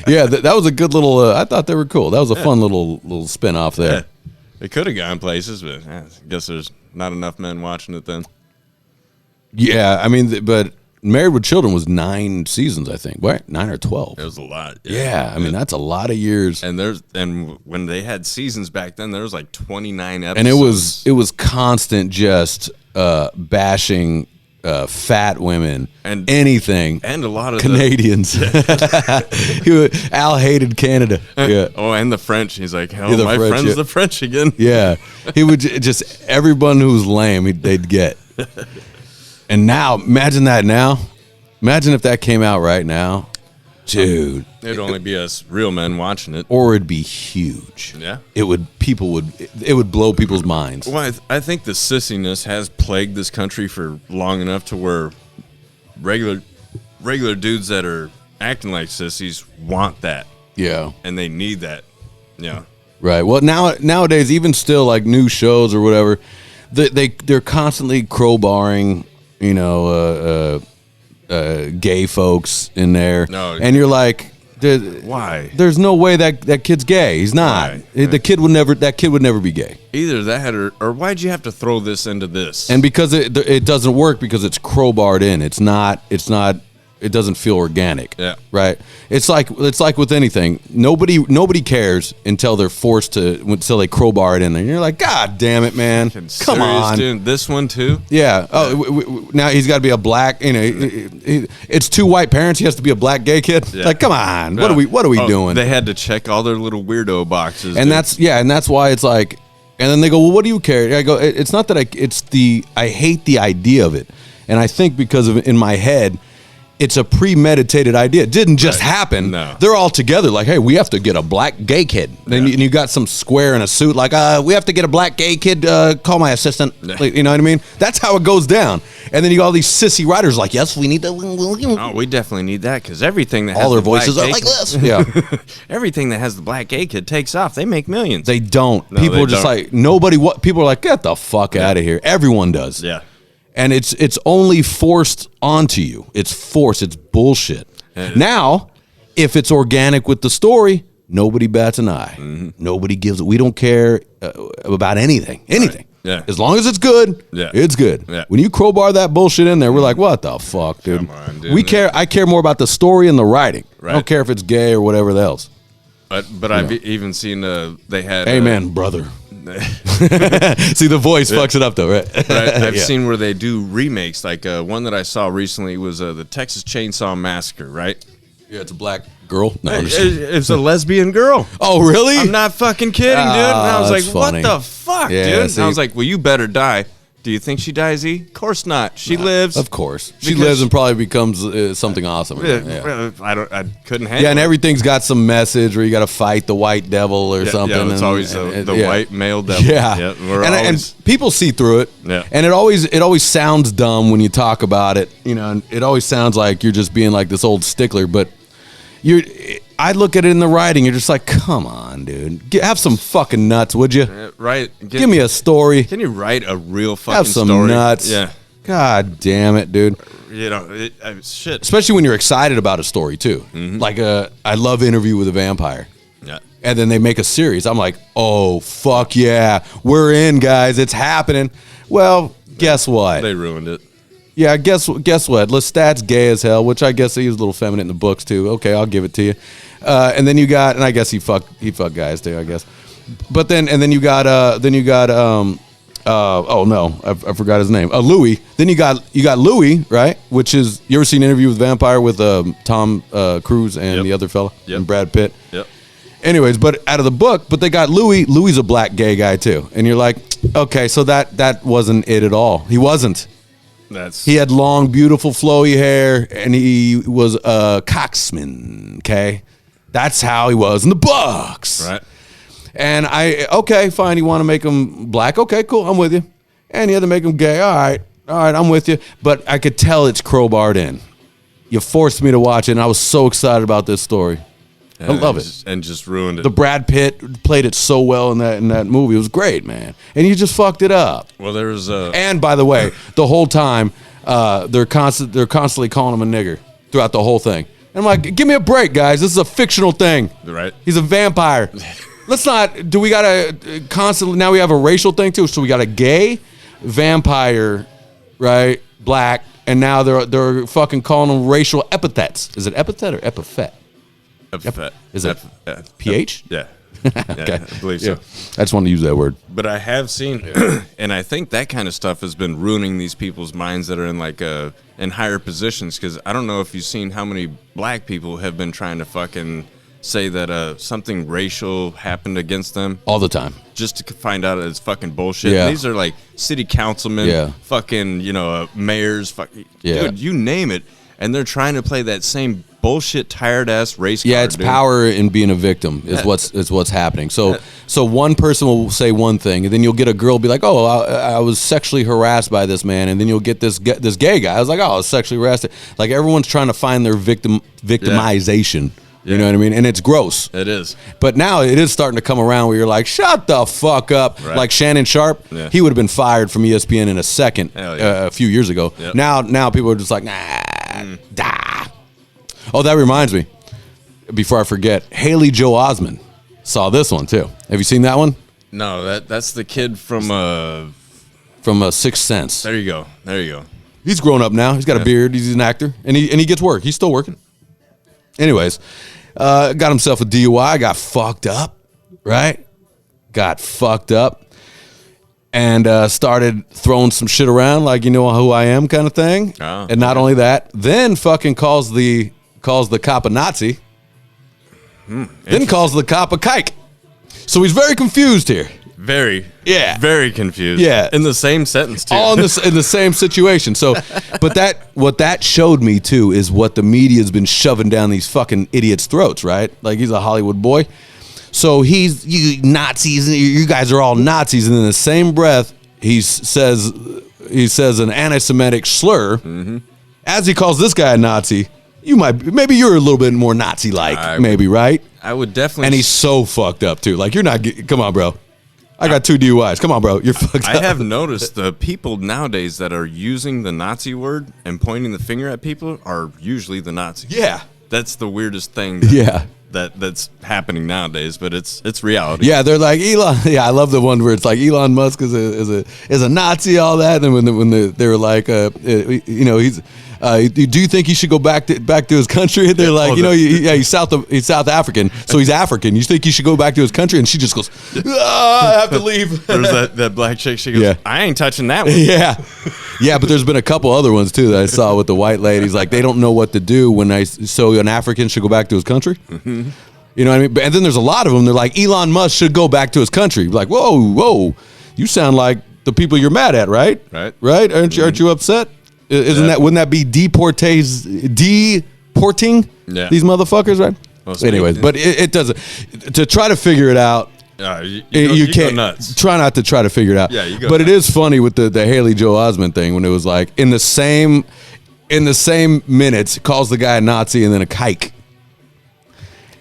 yeah, that was a good little. I thought they were cool. That was a fun little spin off there. Yeah. They could have gone places, but I guess there's not enough men watching it then. Yeah, I mean, but Married with Children was 9 seasons, I think. What? 9 or 12? It was a lot. Yeah, I mean that's a lot of years. And when they had seasons back then, there was like 29 episodes. And it was constant just bashing fat women and anything, and a lot of Canadians. Al hated Canada. Yeah. Oh, and the French. He's like, hell, Yeah, my French, friend's yeah. the French again. Yeah, he would just everyone who was lame, they'd get. And now, imagine that now. Imagine if that came out right now, dude. It'd only be us real men watching it, or it'd be huge. Yeah, it would blow people's minds. Well, I think the sissiness has plagued this country for long enough to where regular dudes that are acting like sissies want that. Yeah, and they need that. Yeah, right. Well, nowadays, even still, like new shows or whatever, they're constantly crowbarring, gay folks in there. No, and you're like, why? There's no way that kid's gay. He's not. Why? That kid would never be gay. Either that or why'd you have to throw this into this? And because it doesn't work because it's crowbarred in. It's not. It doesn't feel organic. Yeah. Right. It's like with anything. Nobody cares until they're forced to, until they crowbar it in there. And you're like, God damn it, man! Come on. Dude, this one too. Yeah. Oh, now he's got to be a black. It's 2 white parents. He has to be a black gay kid. Yeah. Like, come on. What are we doing? They had to check all their little weirdo boxes. And that's why it's like. And then they go, well, what do you care? I go, it's not that I hate the idea of it, and I think because of in my head. It's a premeditated idea. It didn't just happen. No. They're all together like, hey, we have to get a black gay kid. And you got some square in a suit like, we have to get a black gay kid. Call my assistant. Like, you know what I mean? That's how it goes down. And then you got all these sissy writers like, yes, we need to. Oh, we definitely need that because everything that has all their the voices black are like gay this. Yeah. Everything that has the black gay kid takes off. They make millions. They don't. No, people they are just don't. like, nobody. What people are like, get the fuck out of here. Everyone does. Yeah. And it's only forced onto you. It's forced. It's bullshit. Now, if it's organic with the story, nobody bats an eye. Mm-hmm. Nobody gives. We don't care about anything. Anything. Right. Yeah. As long as it's good, it's good. Yeah. When you crowbar that bullshit in there, we're like, what the fuck, dude? Come on, dude. We care. I care more about the story and the writing. Right. I don't care if it's gay or whatever else. But I've even seen they had. Amen, brother. See, the voice fucks it up though, right? I've seen where they do remakes. Like one that I saw recently was the Texas Chainsaw Massacre, right? Yeah, it's a black girl. No, it's a lesbian girl. Oh, really? I'm not fucking kidding, dude. And I was like, funny. what the fuck, dude? And I was like, well, you better die. Do you think she dies, E? Of course not. She lives. Of course. She lives and probably becomes something awesome. Yeah. I couldn't handle it. Yeah, and everything's got some message where you got to fight the white devil or something. Yeah, it's always the white male devil. Yeah. And people see through it. Yeah. And it always sounds dumb when you talk about it. And it always sounds like you're just being like this old stickler. But I look at it in the writing. You're just like, come on, dude. Have some fucking nuts, would you? Right. Give me a story. Can you write a real fucking Have some story? nuts. Yeah. God damn it, dude. Shit. Especially when you're excited about a story, too. Mm-hmm. Like, I love Interview with a Vampire. Yeah. And then they make a series. I'm like, oh, fuck yeah. We're in, guys. It's happening. Well, guess what? They ruined it. Yeah, guess what? Lestat's gay as hell, which I guess he was a little feminine in the books, too. Okay, I'll give it to you. And then you got, and I guess he fucked guys, too, I guess. But then you got, oh no, I forgot his name. Louis. Then you got Louis, right? Which is, you ever seen Interview with Vampire with Tom Cruise and the other fella and Brad Pitt? Yep. Anyways, but out of the book, but they got Louis. Louis's a black gay guy too, and you're like, okay, so that wasn't it at all. He wasn't. He had long, beautiful, flowy hair, and he was a coxman. Okay, that's how he was in the books. Right. And okay, fine. You want to make him black? Okay, cool. I'm with you. And you had to make him gay. All right, I'm with you. But I could tell it's crowbarred in. You forced me to watch it, and I was so excited about this story. I love it. And just ruined it. The Brad Pitt played it so well in that movie. It was great, man. And you just fucked it up. Well, there was And by the way, the whole time they're constantly calling him a nigger throughout the whole thing. And I'm like, give me a break, guys. This is a fictional thing. Right. He's a vampire. Let's not. Do we gotta constantly? Now we have a racial thing too. So we got a gay vampire, right? Black and now they're fucking calling them racial epithets. Is it epithet or epithet? Epithet. Is it PH? Yeah. Okay. I believe so. I just wanted to use that word. But I have seen, and I think that kind of stuff has been ruining these people's minds that are in like in higher positions. Because I don't know if you've seen how many black people have been trying to fucking say that something racial happened against them all the time, just to find out it's fucking bullshit. Yeah. These are like city councilmen, fucking mayors, dude, you name it, and they're trying to play that same bullshit tired ass race card. Yeah, it's dude. power in being a victim is what's happening. So one person will say one thing, and then you'll get a girl be like, "Oh, I was sexually harassed by this man," and then you'll get this gay guy. I was like, "Oh, I was sexually harassed." Like everyone's trying to find their victimization. You know what I mean? And it's gross. It is. But now it is starting to come around where you're like, shut the fuck up. Right. Like Shannon Sharp, he would have been fired from ESPN in a second a few years ago. Yep. Now people are just like, nah, da. Oh, that reminds me. Before I forget, Haley Joel Osment saw this one too. Have you seen that one? No, that's the kid from Sixth Sense. There you go. He's grown up now. He's got a beard. He's an actor, and he gets work. He's still working. Anyways, got himself a DUI, got fucked up, right? Got fucked up and started throwing some shit around like, you know who I am kind of thing. Oh, and not only that, then fucking calls the cop a Nazi, then calls the cop a kike. So he's very confused here. Very confused. Yeah, in the same sentence too. All in the same situation. So, but what that showed me too is what the media's been shoving down these fucking idiots' throats, right? Like he's a Hollywood boy, so you Nazis, you guys are all Nazis, and in the same breath he says an anti-Semitic slur as he calls this guy a Nazi. Maybe you're a little bit more Nazi-like, maybe, right? I would definitely. And he's so fucked up too. Like you're not. Come on, bro. I got 2 DUIs. Come on, bro. You're fucked up. I have noticed the people nowadays that are using the Nazi word and pointing the finger at people are usually the Nazis. Yeah. That's the weirdest thing. That's happening nowadays, but it's reality. Yeah, they're like Elon. Yeah, I love the one where it's like Elon Musk is a Nazi, all that. And when they were like, he's. Do you think he should go back to his country? They're like, he's South African, so he's African. You think he should go back to his country? And she just goes, I have to leave. There's that black chick. She goes, I ain't touching that one. Yeah. But there's been a couple other ones too that I saw with the white ladies. Like they don't know what to do so an African should go back to his country. Mm-hmm. You know what I mean? And then there's a lot of them. They're like, Elon Musk should go back to his country. Like, whoa, you sound like the people you're mad at, right? Right? Aren't you upset? Wouldn't that be deporting these motherfuckers, right? Well, anyways, but it doesn't. To try to figure it out, you can't. Go nuts. Try not to try to figure it out. Yeah, you go. But nuts. It is funny with the Haley Joel Osment thing when it was like in the same minutes calls the guy a Nazi and then a kike.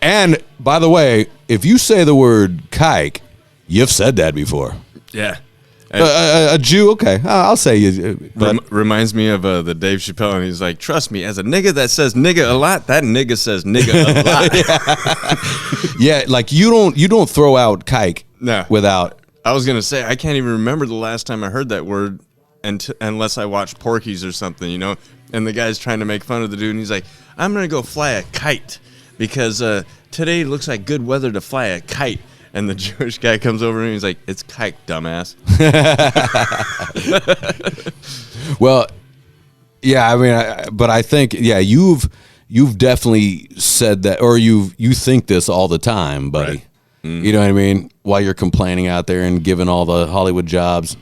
And by the way, if you say the word kike, you've said that before. Yeah. A Jew, okay, I'll say you. Reminds me of the Dave Chappelle, and he's like, "Trust me, as a nigga that says nigga a lot, that nigga says nigga a lot." Yeah, like you don't throw out kike without. I was gonna say I can't even remember the last time I heard that word, unless I watched Porky's or something, And the guy's trying to make fun of the dude, and he's like, "I'm gonna go fly a kite because today looks like good weather to fly a kite." And the Jewish guy comes over and he's like, "It's kike, dumbass." Well, yeah, I mean, but I think, you've definitely said that, or you think this all the time, buddy. Right. Mm-hmm. You know what I mean? While you're complaining out there and giving all the Hollywood jobs,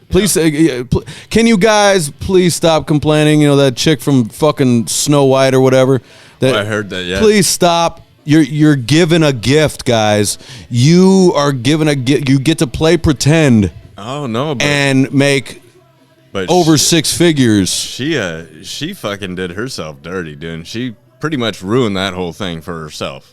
please, can you guys please stop complaining? That chick from fucking Snow White or whatever. I heard that. Yeah. Please stop. You're given a gift, guys. You are given a gift. You get to play pretend. Oh no! And make over 6 figures. She fucking did herself dirty, dude. She pretty much ruined that whole thing for herself.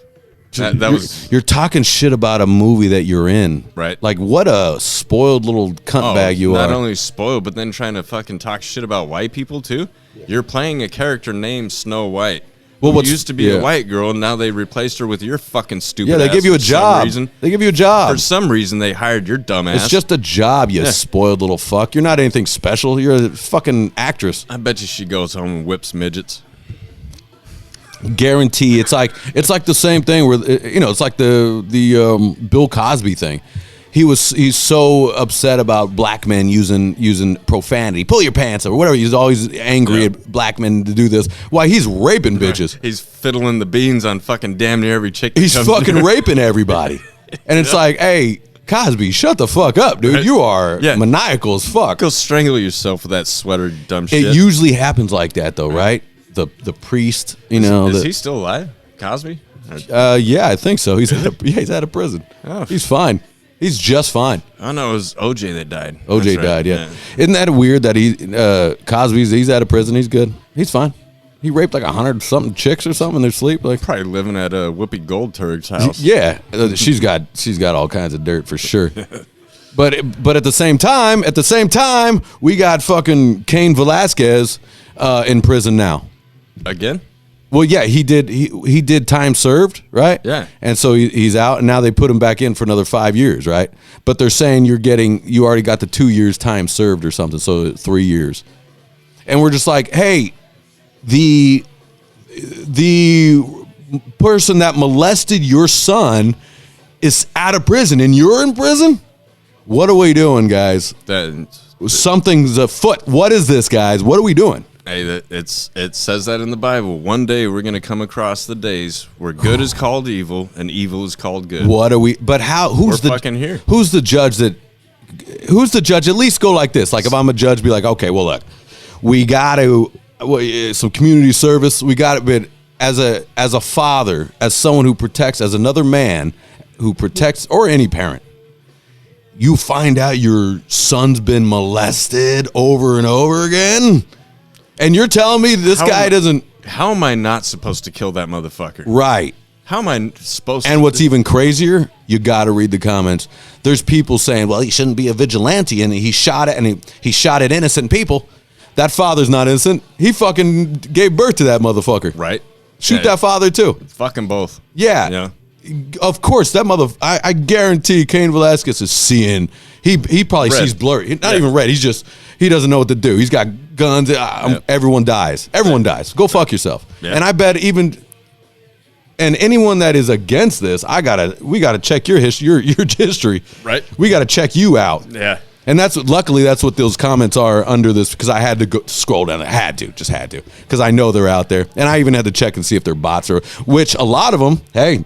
You're talking shit about a movie that you're in, right? Like what a spoiled little cunt bag you are. Not only spoiled, but then trying to fucking talk shit about white people too. Yeah. You're playing a character named Snow White. Well, what used to be a white girl, and now they replaced her with your fucking stupid. Yeah, they give you a job. They give you a job. For some reason, they hired your dumb ass. It's just a job, you spoiled little fuck. You're not anything special. You're a fucking actress. I bet you she goes home and whips midgets. Guarantee. It's like the same thing where it's like the Bill Cosby thing. He's so upset about black men using profanity. Pull your pants up or whatever. He's always angry at black men to do this. Why, he's raping bitches. He's fiddling the beans on fucking damn near every chick. He's fucking raping everybody. And it's like, hey, Cosby, shut the fuck up, dude. Right. You are maniacal as fuck. Go strangle yourself with that sweater, dumb shit. It usually happens like that, though, right? The priest, Is he still alive? Cosby? Yeah, I think so. He's out of prison. Oh. He's fine. He's just fine. I know it was OJ that died. OJ died, yeah. Isn't that weird that Cosby's he's out of prison? He's good. He's fine. He raped like 100-something chicks or something in their sleep. Like probably living at Whoopi Goldberg's house. Yeah, she's got all kinds of dirt for sure. But at the same time, we got fucking Cain Velasquez in prison now. Again? Well, yeah, he did time served, right? Yeah. And so he's out, and now they put him back in for another 5 years, right? But they're saying you already got the 2 years time served or something, so 3 years. And we're just like, hey, the person that molested your son is out of prison, and you're in prison? What are we doing, guys? Something's afoot. What is this, guys? What are we doing? Hey, it says that in the Bible. One day we're going to come across the days where good is called evil and evil is called good. What are we? But how? Who's we're fucking here? Who's the judge that? Who's the judge? At least go like this. Like if I'm a judge, be like, okay, well look, we got to some community service. We got it, but as a father, as someone who protects, as another man who protects, or any parent, you find out your son's been molested over and over again. And you're telling me this guy doesn't... How am I not supposed to kill that motherfucker? Right. How am I supposed to... And what's even crazier, you got to read the comments. There's people saying, well, he shouldn't be a vigilante, and he shot it, and he shot at innocent people. That father's not innocent. He fucking gave birth to that motherfucker. Right. Shoot that father, too. Fucking both. Yeah. Of course, that I guarantee Cain Velasquez is seeing... He probably sees blurry. Not even red. He doesn't know what to do. He's got guns. Everyone dies. Everyone dies. Go fuck yourself. Yeah. And I bet and anyone that is against this, we gotta check your history. Your history. Right. We gotta check you out. Yeah. And luckily that's what those comments are under this, because I had to go scroll down. I just had to, because I know they're out there, and I even had to check and see if they're bots which a lot of them. Hey.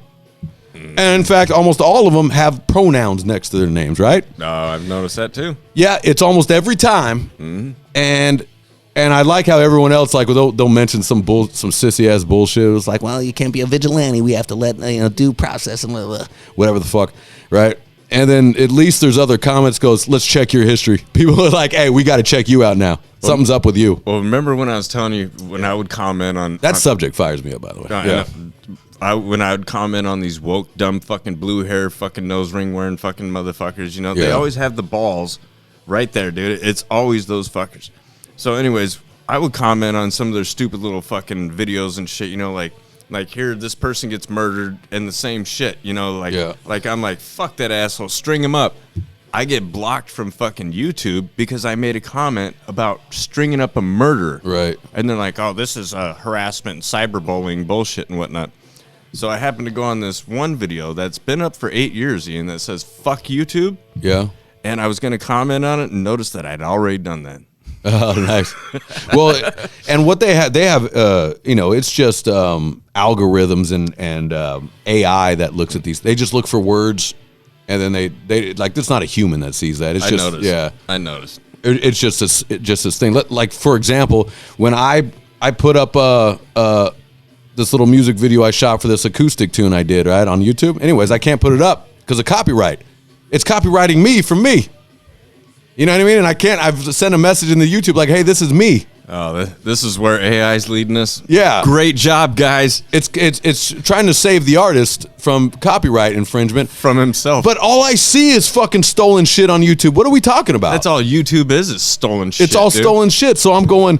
And in fact, almost all of them have pronouns next to their names, right? No, I've noticed that too. Yeah, it's almost every time. Mm-hmm. And I like how everyone else, like, they'll mention some sissy ass bullshit. It's like, well, you can't be a vigilante. We have to let due process and blah, blah, whatever the fuck, right? And then at least there's other comments goes, let's check your history. People are like, hey, we got to check you out now. Something's up with you. Well, remember when I was telling you when I would comment on that subject fires me up, by the way. Yeah. When I would comment on these woke, dumb, fucking blue hair, fucking nose ring wearing fucking motherfuckers, they always have the balls right there, dude. It's always those fuckers. So anyways, I would comment on some of their stupid little fucking videos and shit, like here, this person gets murdered and the same shit, like I'm like, fuck that asshole, string him up. I get blocked from fucking YouTube because I made a comment about stringing up a murderer. Right. And they're like, oh, this is harassment, cyberbullying, bullshit and whatnot. So I happened to go on this one video that's been up for 8 years, Ian, that says, fuck YouTube. Yeah. And I was going to comment on it and notice that I'd already done that. Oh, nice. Well, and what they have, it's just algorithms and AI that looks at these. They just look for words, and then they like, it's not a human that sees that. I noticed. It's just this thing. Like, for example, when I put up this little music video I shot for this acoustic tune I did, right, on YouTube. Anyways, I can't put it up because of copyright. It's copywriting me from me. You know what I mean? And I've sent a message in the YouTube like, hey, this is me. Oh, this is where AI's leading us? Yeah. Great job, guys. It's trying to save the artist from copyright infringement. From himself. But all I see is fucking stolen shit on YouTube. What are we talking about? That's all YouTube is stolen shit, It's all stolen shit. So I'm going,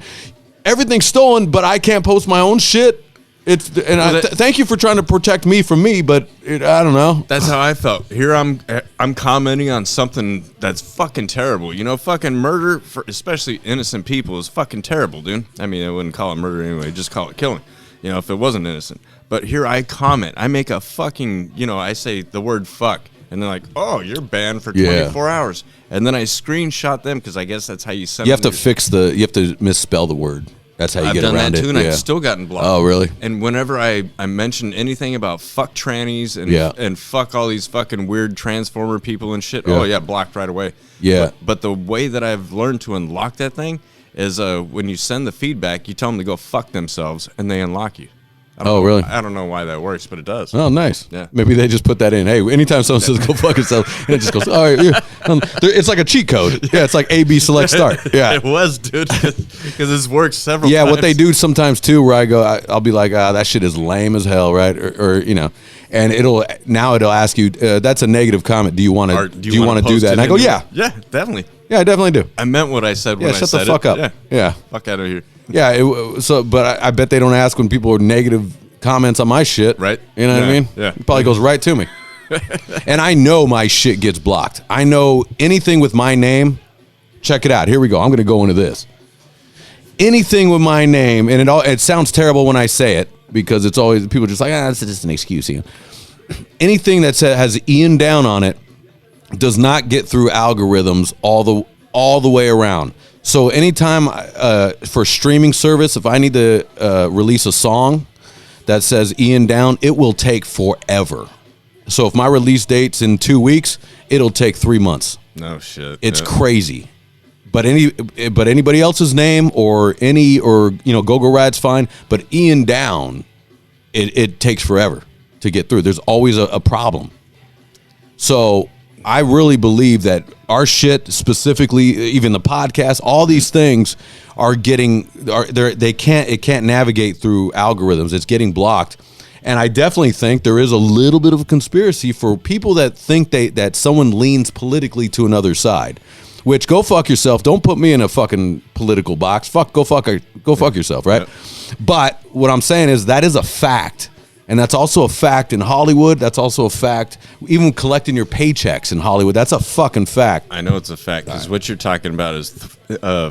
everything's stolen, but I can't post my own shit. Thank you for trying to protect me from me, but I don't know. That's how I felt. Here I'm commenting on something that's fucking terrible. You know, fucking murder, for especially innocent people, is fucking terrible, dude. I mean, I wouldn't call it murder anyway. Just call it killing. You know, if it wasn't innocent. But here I comment. I make a fucking, I say the word fuck. And they're like, oh, you're banned for 24 hours. And then I screenshot them because I guess that's how you send. You have you have to misspell the word. That's how you get around it. I've done that too, and I've still gotten blocked. Oh, really? And whenever I mention anything about fuck trannies and fuck all these fucking weird transformer people and shit, blocked right away. Yeah. But the way that I've learned to unlock that thing is when you send the feedback, you tell them to go fuck themselves, and they unlock you. Really? I don't know why that works, but it does. Oh, nice. Yeah. Maybe they just put that in. Hey, anytime someone says go fuck yourself, it just goes, all right. It's like a cheat code. Yeah, it's like A, B, select, start. Yeah. It was, dude, because this works several times. Yeah, what they do sometimes, too, where I go, I'll be like, that shit is lame as hell, right? Or and it'll ask you, that's a negative comment. Do you want to do that? And I go, yeah. Yeah, definitely. Yeah, I definitely do. I meant what I said when I said it. Shut the fuck up. Yeah. Fuck out of here. Yeah, but I bet they don't ask when people are negative comments on my shit. Right. You know what I mean? Yeah. It probably goes right to me. And I know my shit gets blocked. I know anything with my name. Check it out. Here we go. I'm going to go into this. Anything with my name, and it sounds terrible when I say it because it's always people are just like, it's just an excuse. Anything that has Ian Down on it does not get through algorithms all the way around. So anytime for streaming service, if I need to release a song that says Ian Down, it will take forever. So if my release date's in 2 weeks, it'll take 3 months. No shit. It's crazy. But anybody else's name or Go-Go Rad's fine. But Ian Down, it takes forever to get through. There's always a problem. So I really believe that our shit, specifically, even the podcast, all these things it can't navigate through algorithms. It's getting blocked. And I definitely think there is a little bit of a conspiracy for people that think that someone leans politically to another side. Which, go fuck yourself. Don't put me in a fucking political box. Go fuck yourself, right? Yep. But what I'm saying is that is a fact. And that's also a fact in Hollywood. That's also a fact. Even collecting your paychecks in Hollywood, that's a fucking fact. I know it's a fact because what you're talking about is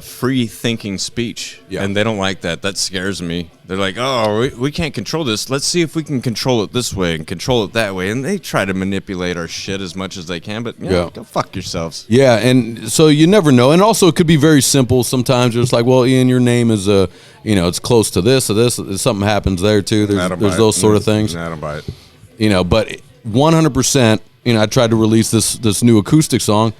free thinking speech. Yeah. And they don't like that. That scares me. They're like, oh, we can't control this. Let's see if we can control it this way and control it that way. And they try to manipulate our shit as much as they can. But go fuck yourselves. Yeah, and so you never know. And also it could be very simple. Sometimes it's like, well, Ian, your name is it's close to this or this. Something happens there too. There's those sort of things. I don't buy it. But 100%, I tried to release this new acoustic song.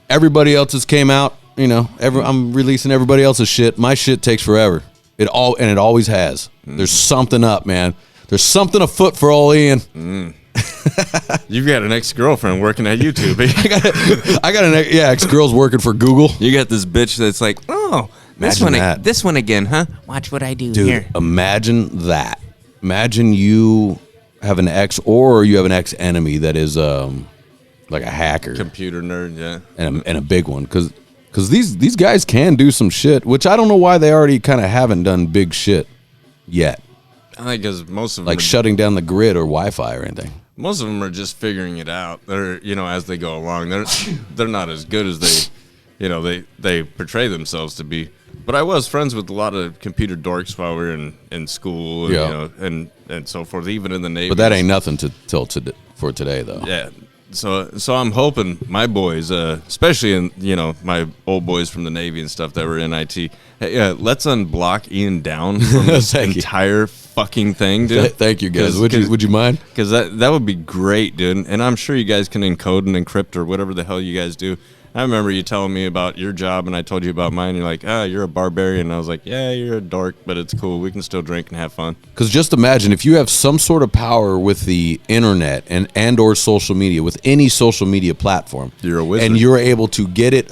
Everybody else's came out. I'm releasing everybody else's shit. My shit takes forever. It always has. There's something up, man. There's something afoot for old Ian. You've got an ex-girlfriend working at YouTube. I got an ex-girl's working for Google. You got this bitch that's like, oh, this one again, huh? Watch what I do. Dude, here. Imagine that. Imagine you have an ex or you have an ex-enemy that is like a hacker. Computer nerd, yeah. And a big one. Because these guys can do some shit, which I don't know why they already kind of haven't done big shit yet. I think because most of them like shutting down the grid or Wi-Fi or anything. Most of them are just figuring it out. They're as they go along. They're not as good as they portray themselves to be. But I was friends with a lot of computer dorks while we were in school, and and so forth, even in the Navy. But that ain't nothing for today, though. Yeah. So I'm hoping my boys, especially in my old boys from the Navy and stuff that were in IT, hey, let's unblock Ian Down from this entire fucking thing, dude. Thank you, guys. Would you mind? Because that would be great, dude. And I'm sure you guys can encode and encrypt or whatever the hell you guys do. I remember you telling me about your job, and I told you about mine. You're like, you're a barbarian. And I was like, yeah, you're a dork, but it's cool. We can still drink and have fun. Because just imagine if you have some sort of power with the internet and or social media, with any social media platform. You're a wizard. And you're able to get it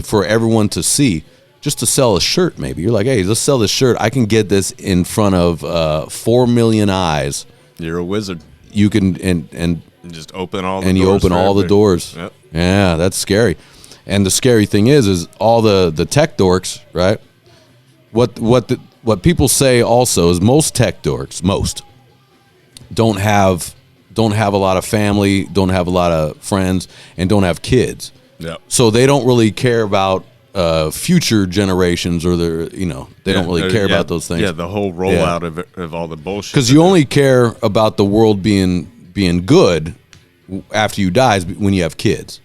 for everyone to see, just to sell a shirt maybe. You're like, hey, let's sell this shirt. I can get this in front of 4 million eyes. You're a wizard. You can, and just open all the doors. And you open all the doors. Yep. Yeah, that's scary. And the scary thing is all the tech dorks, right? What what people say also is most tech dorks, don't have a lot of family, don't have a lot of friends, and don't have kids. Yep. So they don't really care about future generations, or they don't really care about those things. Yeah, the whole rollout of all the bullshit. Because you only care about the world being good after you die when you have kids.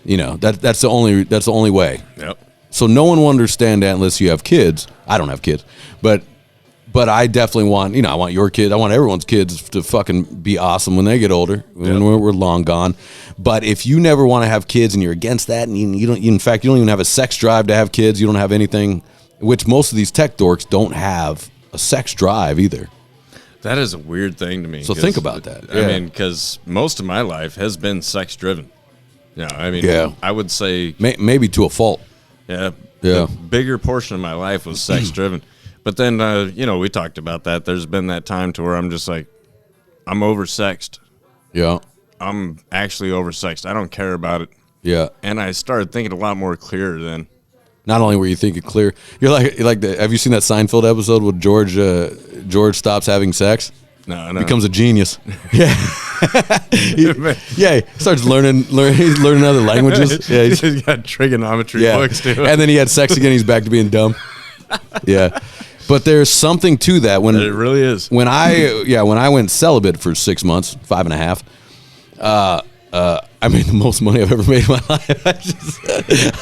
That's the only way. Yep. So no one will understand that unless you have kids. I don't have kids, but I definitely want, I want your kids. I want everyone's kids to fucking be awesome when they get older, when we're long gone. But if you never want to have kids and you're against that, and you don't, in fact, you don't even have a sex drive to have kids. You don't have anything, which most of these tech dorks don't have a sex drive either. That is a weird thing to me. So think about that. I mean, because most of my life has been sex driven. I would say maybe to a fault. Yeah. The bigger portion of my life was sex driven. But then, we talked about that. There's been that time to where I'm just like, I'm oversexed. Yeah. I'm actually oversexed. I don't care about it. Yeah. And I started thinking a lot more clear then. Not only were you thinking clear, you're like have you seen that Seinfeld episode where George stops having sex? No. Becomes a genius. Yeah. He starts learning other languages. Yeah. He's got trigonometry books too. And then he had sex again, he's back to being dumb. Yeah. But there's something to that when it really is. When I went celibate for 6 months, 5.5, I made the most money I've ever made in my life. I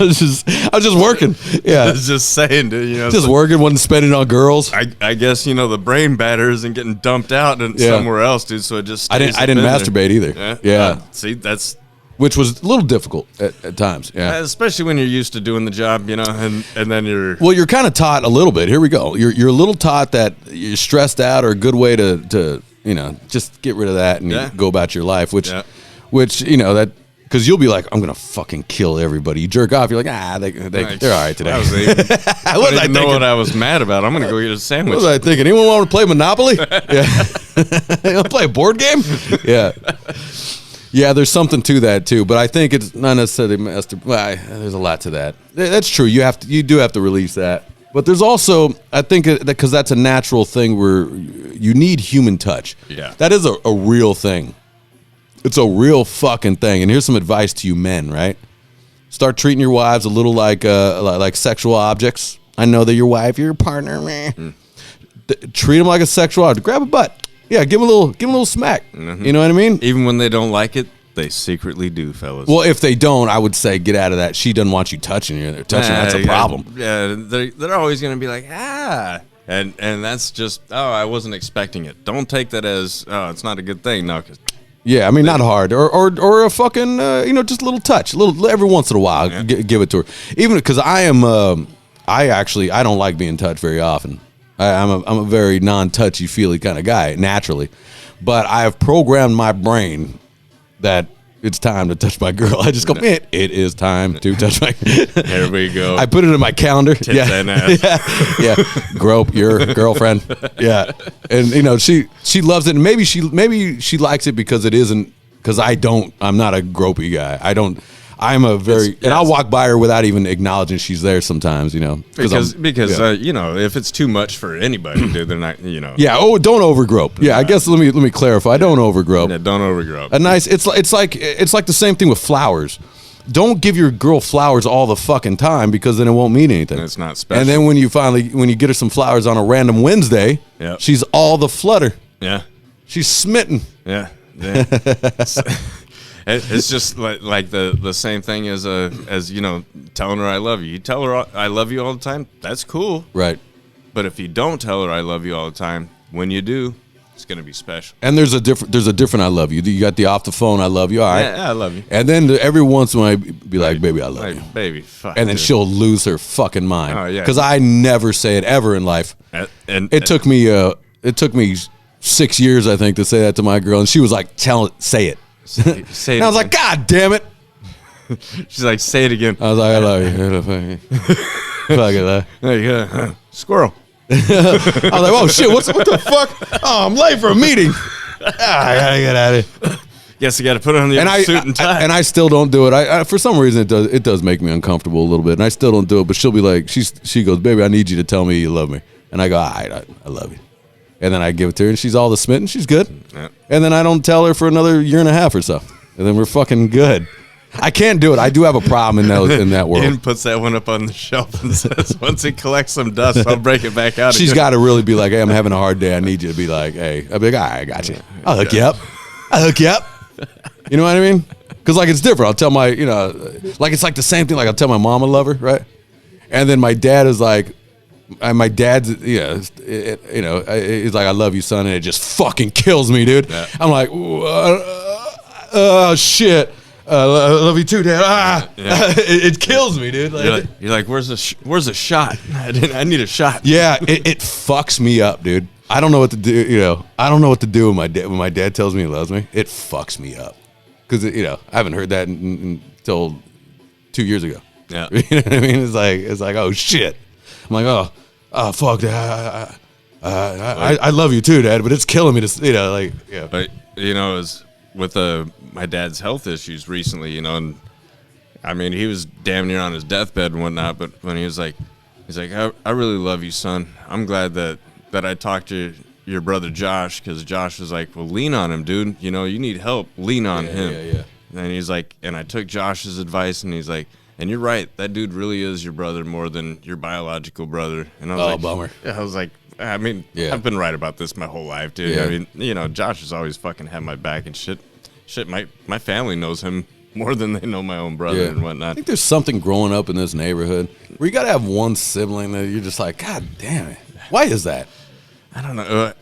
was just working. Yeah. I was just saying, dude, just working, wasn't spending on girls. I guess, the brain batter isn't getting dumped out somewhere else, dude. So it just I didn't masturbate either. Yeah. See, that's which was a little difficult at times. Yeah. Especially when you're used to doing the job, and then you're kind of taught a little bit. Here we go. You're a little taught that you're stressed out, or a good way to just get rid of that and go about your life, which that, because you'll be like, I'm gonna fucking kill everybody. You jerk off, you're like, they're all right today. I didn't know what I was mad about. I'm gonna go get a sandwich. What was I thinking? Anyone want to play Monopoly? Yeah. You want to play a board game? Yeah. Yeah, there's something to that too, but I think it's not necessarily there's a lot to that. That's true. You do have to release that. But there's also, I think, because that's a natural thing where you need human touch. Yeah. That is a real thing. It's a real fucking thing. And here's some advice to you men, right? Start treating your wives a little like sexual objects. I know they're your wife, your partner, man. Treat them like a sexual object. Grab a butt. Yeah, give them a little smack. Mm-hmm. You know what I mean? Even when they don't like it, they secretly do, fellas. Well, if they don't, I would say get out of that. She doesn't want you touching you. They're touching. That's a problem. Yeah, they're always going to be like, and that's just, I wasn't expecting it. Don't take that as, it's not a good thing. No, because. Yeah, I mean, not hard, or a fucking, just a little touch, every once in a while, give it to her. Even because I don't like being touched very often. I'm a very non-touchy-feely kind of guy naturally, but I have programmed my brain that it's time to touch my girl. I just go, man, it is time to touch my. There we go. I put it in my calendar. Tits and ass. Yeah. Grope your girlfriend. Yeah, and she loves it. And maybe she likes it because it isn't, because I'm not a gropey guy. I'm a very, and I'll walk by her without even acknowledging she's there sometimes, because if it's too much for anybody, dude, they're not, Yeah. Oh, don't overgrope. Yeah. I guess let me clarify. Don't overgrope. Yeah, don't overgrope. A nice. It's like the same thing with flowers. Don't give your girl flowers all the fucking time, because then it won't mean anything. It's not special. And then when you get her some flowers on a random Wednesday, she's all the flutter. Yeah. She's smitten. Yeah. It's just like the same thing as telling her I love you. You tell her I love you all the time. That's cool, right? But if you don't tell her I love you all the time, when you do, it's gonna be special. And there's a different I love you. You got the off the phone I love you. All right, yeah, I love you. And then every once in a while, I'd be like, baby, I love you, baby. Fuck, and then she'll lose her fucking mind. Oh yeah, because I never say it ever in life. And it took me 6 years, I think, to say that to my girl, and she was like, say it. Say it. And I was like, God damn it. She's like, say it again. I was like, I love you. Fuck it. There you go. Squirrel. I was like, oh shit, what the fuck? Oh, I'm late for a meeting. I gotta get out of here. Guess you got to put on the suit and tie. And I still don't do it. I for some reason it does make me uncomfortable a little bit, and I still don't do it. But she'll be like, she goes, baby, I need you to tell me you love me. And And I go, all right, I love you. And then I give it to her, and she's all the smitten. She's good. Yeah. And then I don't tell her for another year and a half or so. And then we're fucking good. I can't do it. I do have a problem in that world. Ian puts that one up on the shelf and says, once it collects some dust, I'll break it back out. She's got to really be like, hey, I'm having a hard day. I need you to be like, hey. I'll be like, all right, I got you. I'll hook you up. You know what I mean? Because, like, it's different. I'll tell my, like, it's like the same thing. Like, I'll tell my mom I love her, right? And then my dad is like, my dad's, he's like, I love you, son. And it just fucking kills me, dude. Yeah. I'm like, shit. I love you too, Dad. It kills me, dude. Like, you're like, where's the shot? I need a shot. Yeah, it fucks me up, dude. I don't know what to do. I don't know what to do when my dad tells me he loves me. It fucks me up because I haven't heard that until 2 years ago. Yeah, you know what I mean. It's like oh shit. I'm like oh fuck, Dad. I love you too, Dad, but it's killing me to But as with my dad's health issues recently, and I mean he was damn near on his deathbed and whatnot. But when he's like, I really love you, son. I'm glad that I talked to your brother Josh, because Josh was like, well, lean on him, dude. You need help. Lean on him. Yeah. And he's like, and I took Josh's advice, and he's like, and you're right. That dude really is your brother more than your biological brother. And I was like, bummer. I was like, I mean, I've been right about this my whole life, dude. Yeah. I mean, Josh has always fucking had my back and shit. My family knows him more than they know my own brother and whatnot. I think there's something growing up in this neighborhood where you got to have one sibling that you're just like, God damn it. Why is that? I don't know.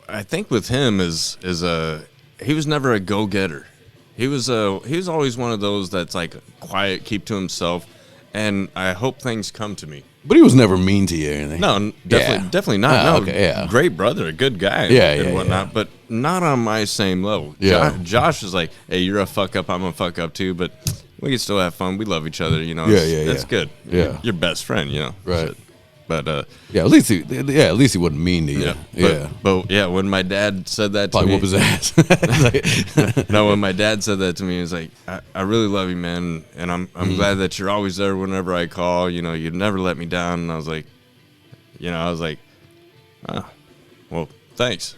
I think with him is he was never a go-getter. He was always one of those that's like quiet, keep to himself, and I hope things come to me. But he was never mean to you or anything. No, definitely not. Great brother, a good guy, and whatnot, but not on my same level. Yeah. Josh is like, hey, you're a fuck up, I'm a fuck up too, but we can still have fun. We love each other, That's good. Yeah, your best friend, Right. Shit. But at least he wasn't mean to you. But when my dad said that probably to me, whoop his ass. No, when my dad said that to me, he was like, I really love you, man, and I'm glad that you're always there whenever I call. You'd never let me down. And I was like, well, thanks.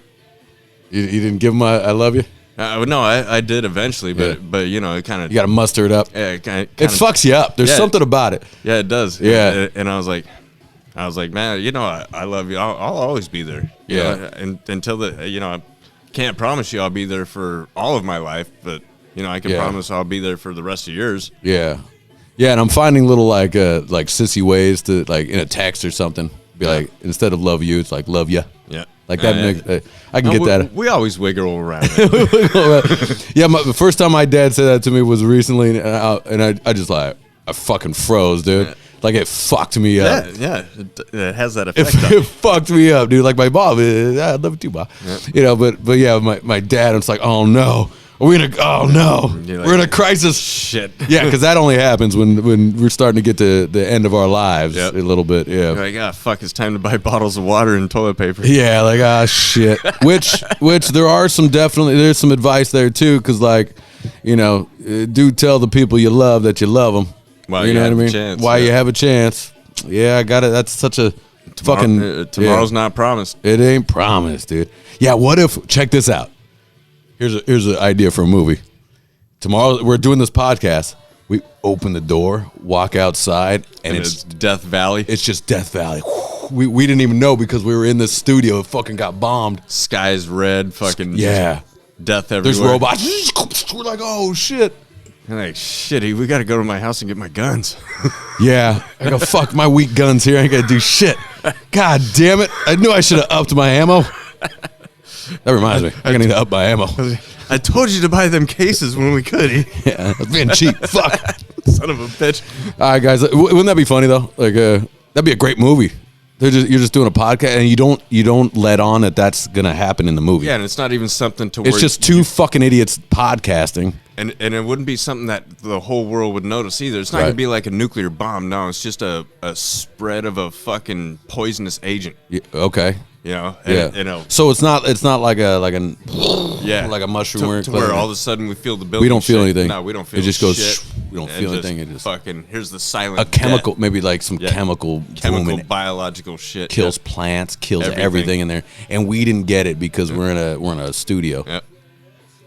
You didn't give him I love you? No, I did eventually, but it kind of, you got to muster it up. Yeah, it fucks you up. There's something about it. Yeah, it does. Yeah, and I was like, man, I love you. I'll always be there. And until I can't promise you I'll be there for all of my life, but I can promise I'll be there for the rest of yours. Yeah, and I'm finding little like sissy ways to, like, in a text or something, be like, instead of love you, it's like love ya. Yeah. Like that makes, I can get that. We always wiggle around. Yeah, the first time my dad said that to me was recently, and I just I fucking froze, dude. Yeah. Like, it fucked me up. Yeah, it has that effect. It fucked me up, dude. Like my mom, I love you too, Bob. Yeah. But yeah, my dad, it's like, oh no. We're in a crisis. Shit. Yeah, because that only happens when we're starting to get to the end of our lives a little bit. Yeah. You're like, fuck, it's time to buy bottles of water and toilet paper. Yeah, like, shit. which there are there's some advice there too, because do tell the people you love that you love them. While you know what I mean? While you have a chance. Yeah, I got it. That's such a tomorrow's not promised. It ain't promised, dude. Yeah, what if, check this out. Here's an idea for a movie. Tomorrow we're doing this podcast. We open the door, walk outside, and it's Death Valley. It's just Death Valley. We didn't even know because we were in this studio. It fucking got bombed. Sky's red, fucking death everywhere. There's robots. We're like, oh shit. I'm like, shit, we got to go to my house and get my guns. Yeah. I go, fuck my weak guns here. I ain't got to do shit. God damn it. I knew I should have upped my ammo. That reminds me. I need to up my ammo. I told you to buy them cases when we could. Yeah, I was being cheap. Fuck. Son of a bitch. All right, guys. Wouldn't that be funny, though? Like, that'd be a great movie. You're just doing a podcast, and you don't let on that that's going to happen in the movie. Yeah, and it's not even something to worry. It's just two fucking idiots podcasting. And it wouldn't be something that the whole world would notice either. It's not going to be like a nuclear bomb. No, it's just a spread of a fucking poisonous agent. Yeah, okay. So it's not like a mushroom to where all of a sudden we feel the building. We don't feel anything. No, we don't feel. It just shit. goes. we don't feel anything. It just fucking here's the silent a chemical, maybe like some chemical biological shit kills plants, kills everything in there, and we didn't get it because we're in a studio. Yep.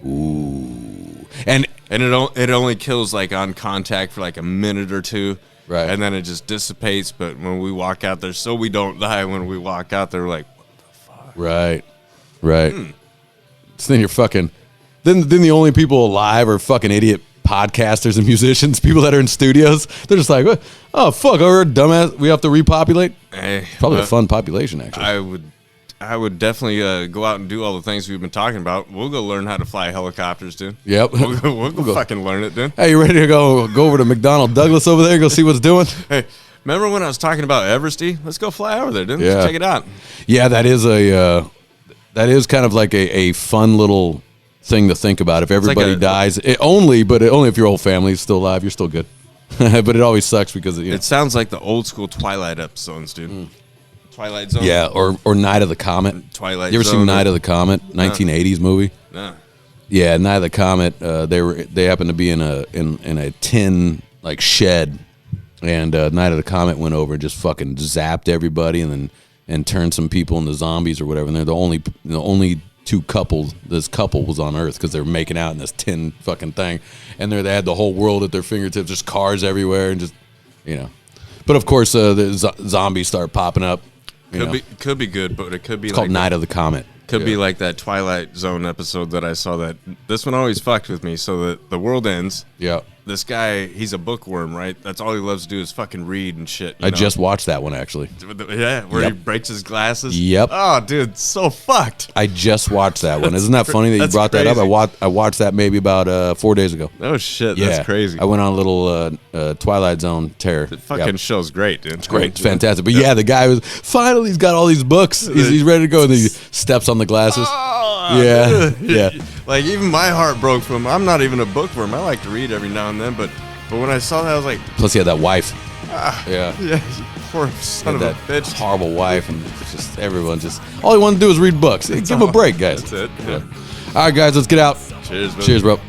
Ooh, and it only kills like on contact for like a minute or two. Right. And then it just dissipates. But when we walk out there, so we don't die when we walk out there, we're like, what the fuck? Right. So then you're fucking, then the only people alive are fucking idiot podcasters and musicians, people that are in studios. They're just like, oh, fuck, we're dumbass. We have to repopulate. Probably a fun population, actually. I would definitely go out and do all the things we've been talking about. We'll go learn how to fly helicopters, dude. Yep. We'll go fucking learn it, dude. Hey, you ready to go over to McDonnell Douglas over there and go see what's doing? Hey, remember when I was talking about Everesty? Let's go fly over there, dude. Yeah. Let's check it out. Yeah, that is kind of like a fun little thing to think about. If everybody dies, only if your whole family is still alive, you're still good. But it always sucks because it sounds like the old school Twilight episodes, dude. Twilight Zone. Yeah, or Night of the Comet. Twilight Zone. You ever seen Night of the Comet? 1980s movie. No. Yeah, Night of the Comet. They happened to be in a tin like shed, and Night of the Comet went over and just fucking zapped everybody, and turned some people into zombies or whatever. And they're the only two couples. This couple was on Earth because they were making out in this tin fucking thing, and they had the whole world at their fingertips, just cars everywhere, and just But of course, the zombies start popping up. Could be good, but it could be it's called Night of the Comet. Could be like that Twilight Zone episode that I saw. That this one always fucked with me. So that the world ends. Yeah. This guy, he's a bookworm, right? That's all he loves to do is fucking read and shit. I just watched that one, actually. Yeah, where he breaks his glasses. Yep. Oh, dude, so fucked. I just watched that one. Isn't that funny that you brought that up? I watched that maybe about 4 days ago. Oh shit, that's crazy. I went on a little Twilight Zone tear. The fucking show's great, dude. It's great. It's fantastic. But yeah, the guy was finally he's got all these books. He's ready to go, and then he steps on the glasses. Yeah. Like even my heart broke from. I'm not even a bookworm. I like to read every now and then, but when I saw that, I was like. Plus, he had that wife. Yeah, poor son of a bitch. Horrible wife, and just everyone just all he wanted to do was read books. Give him a break, guys. That's it. Yeah. All right, guys, let's get out. Cheers, bro.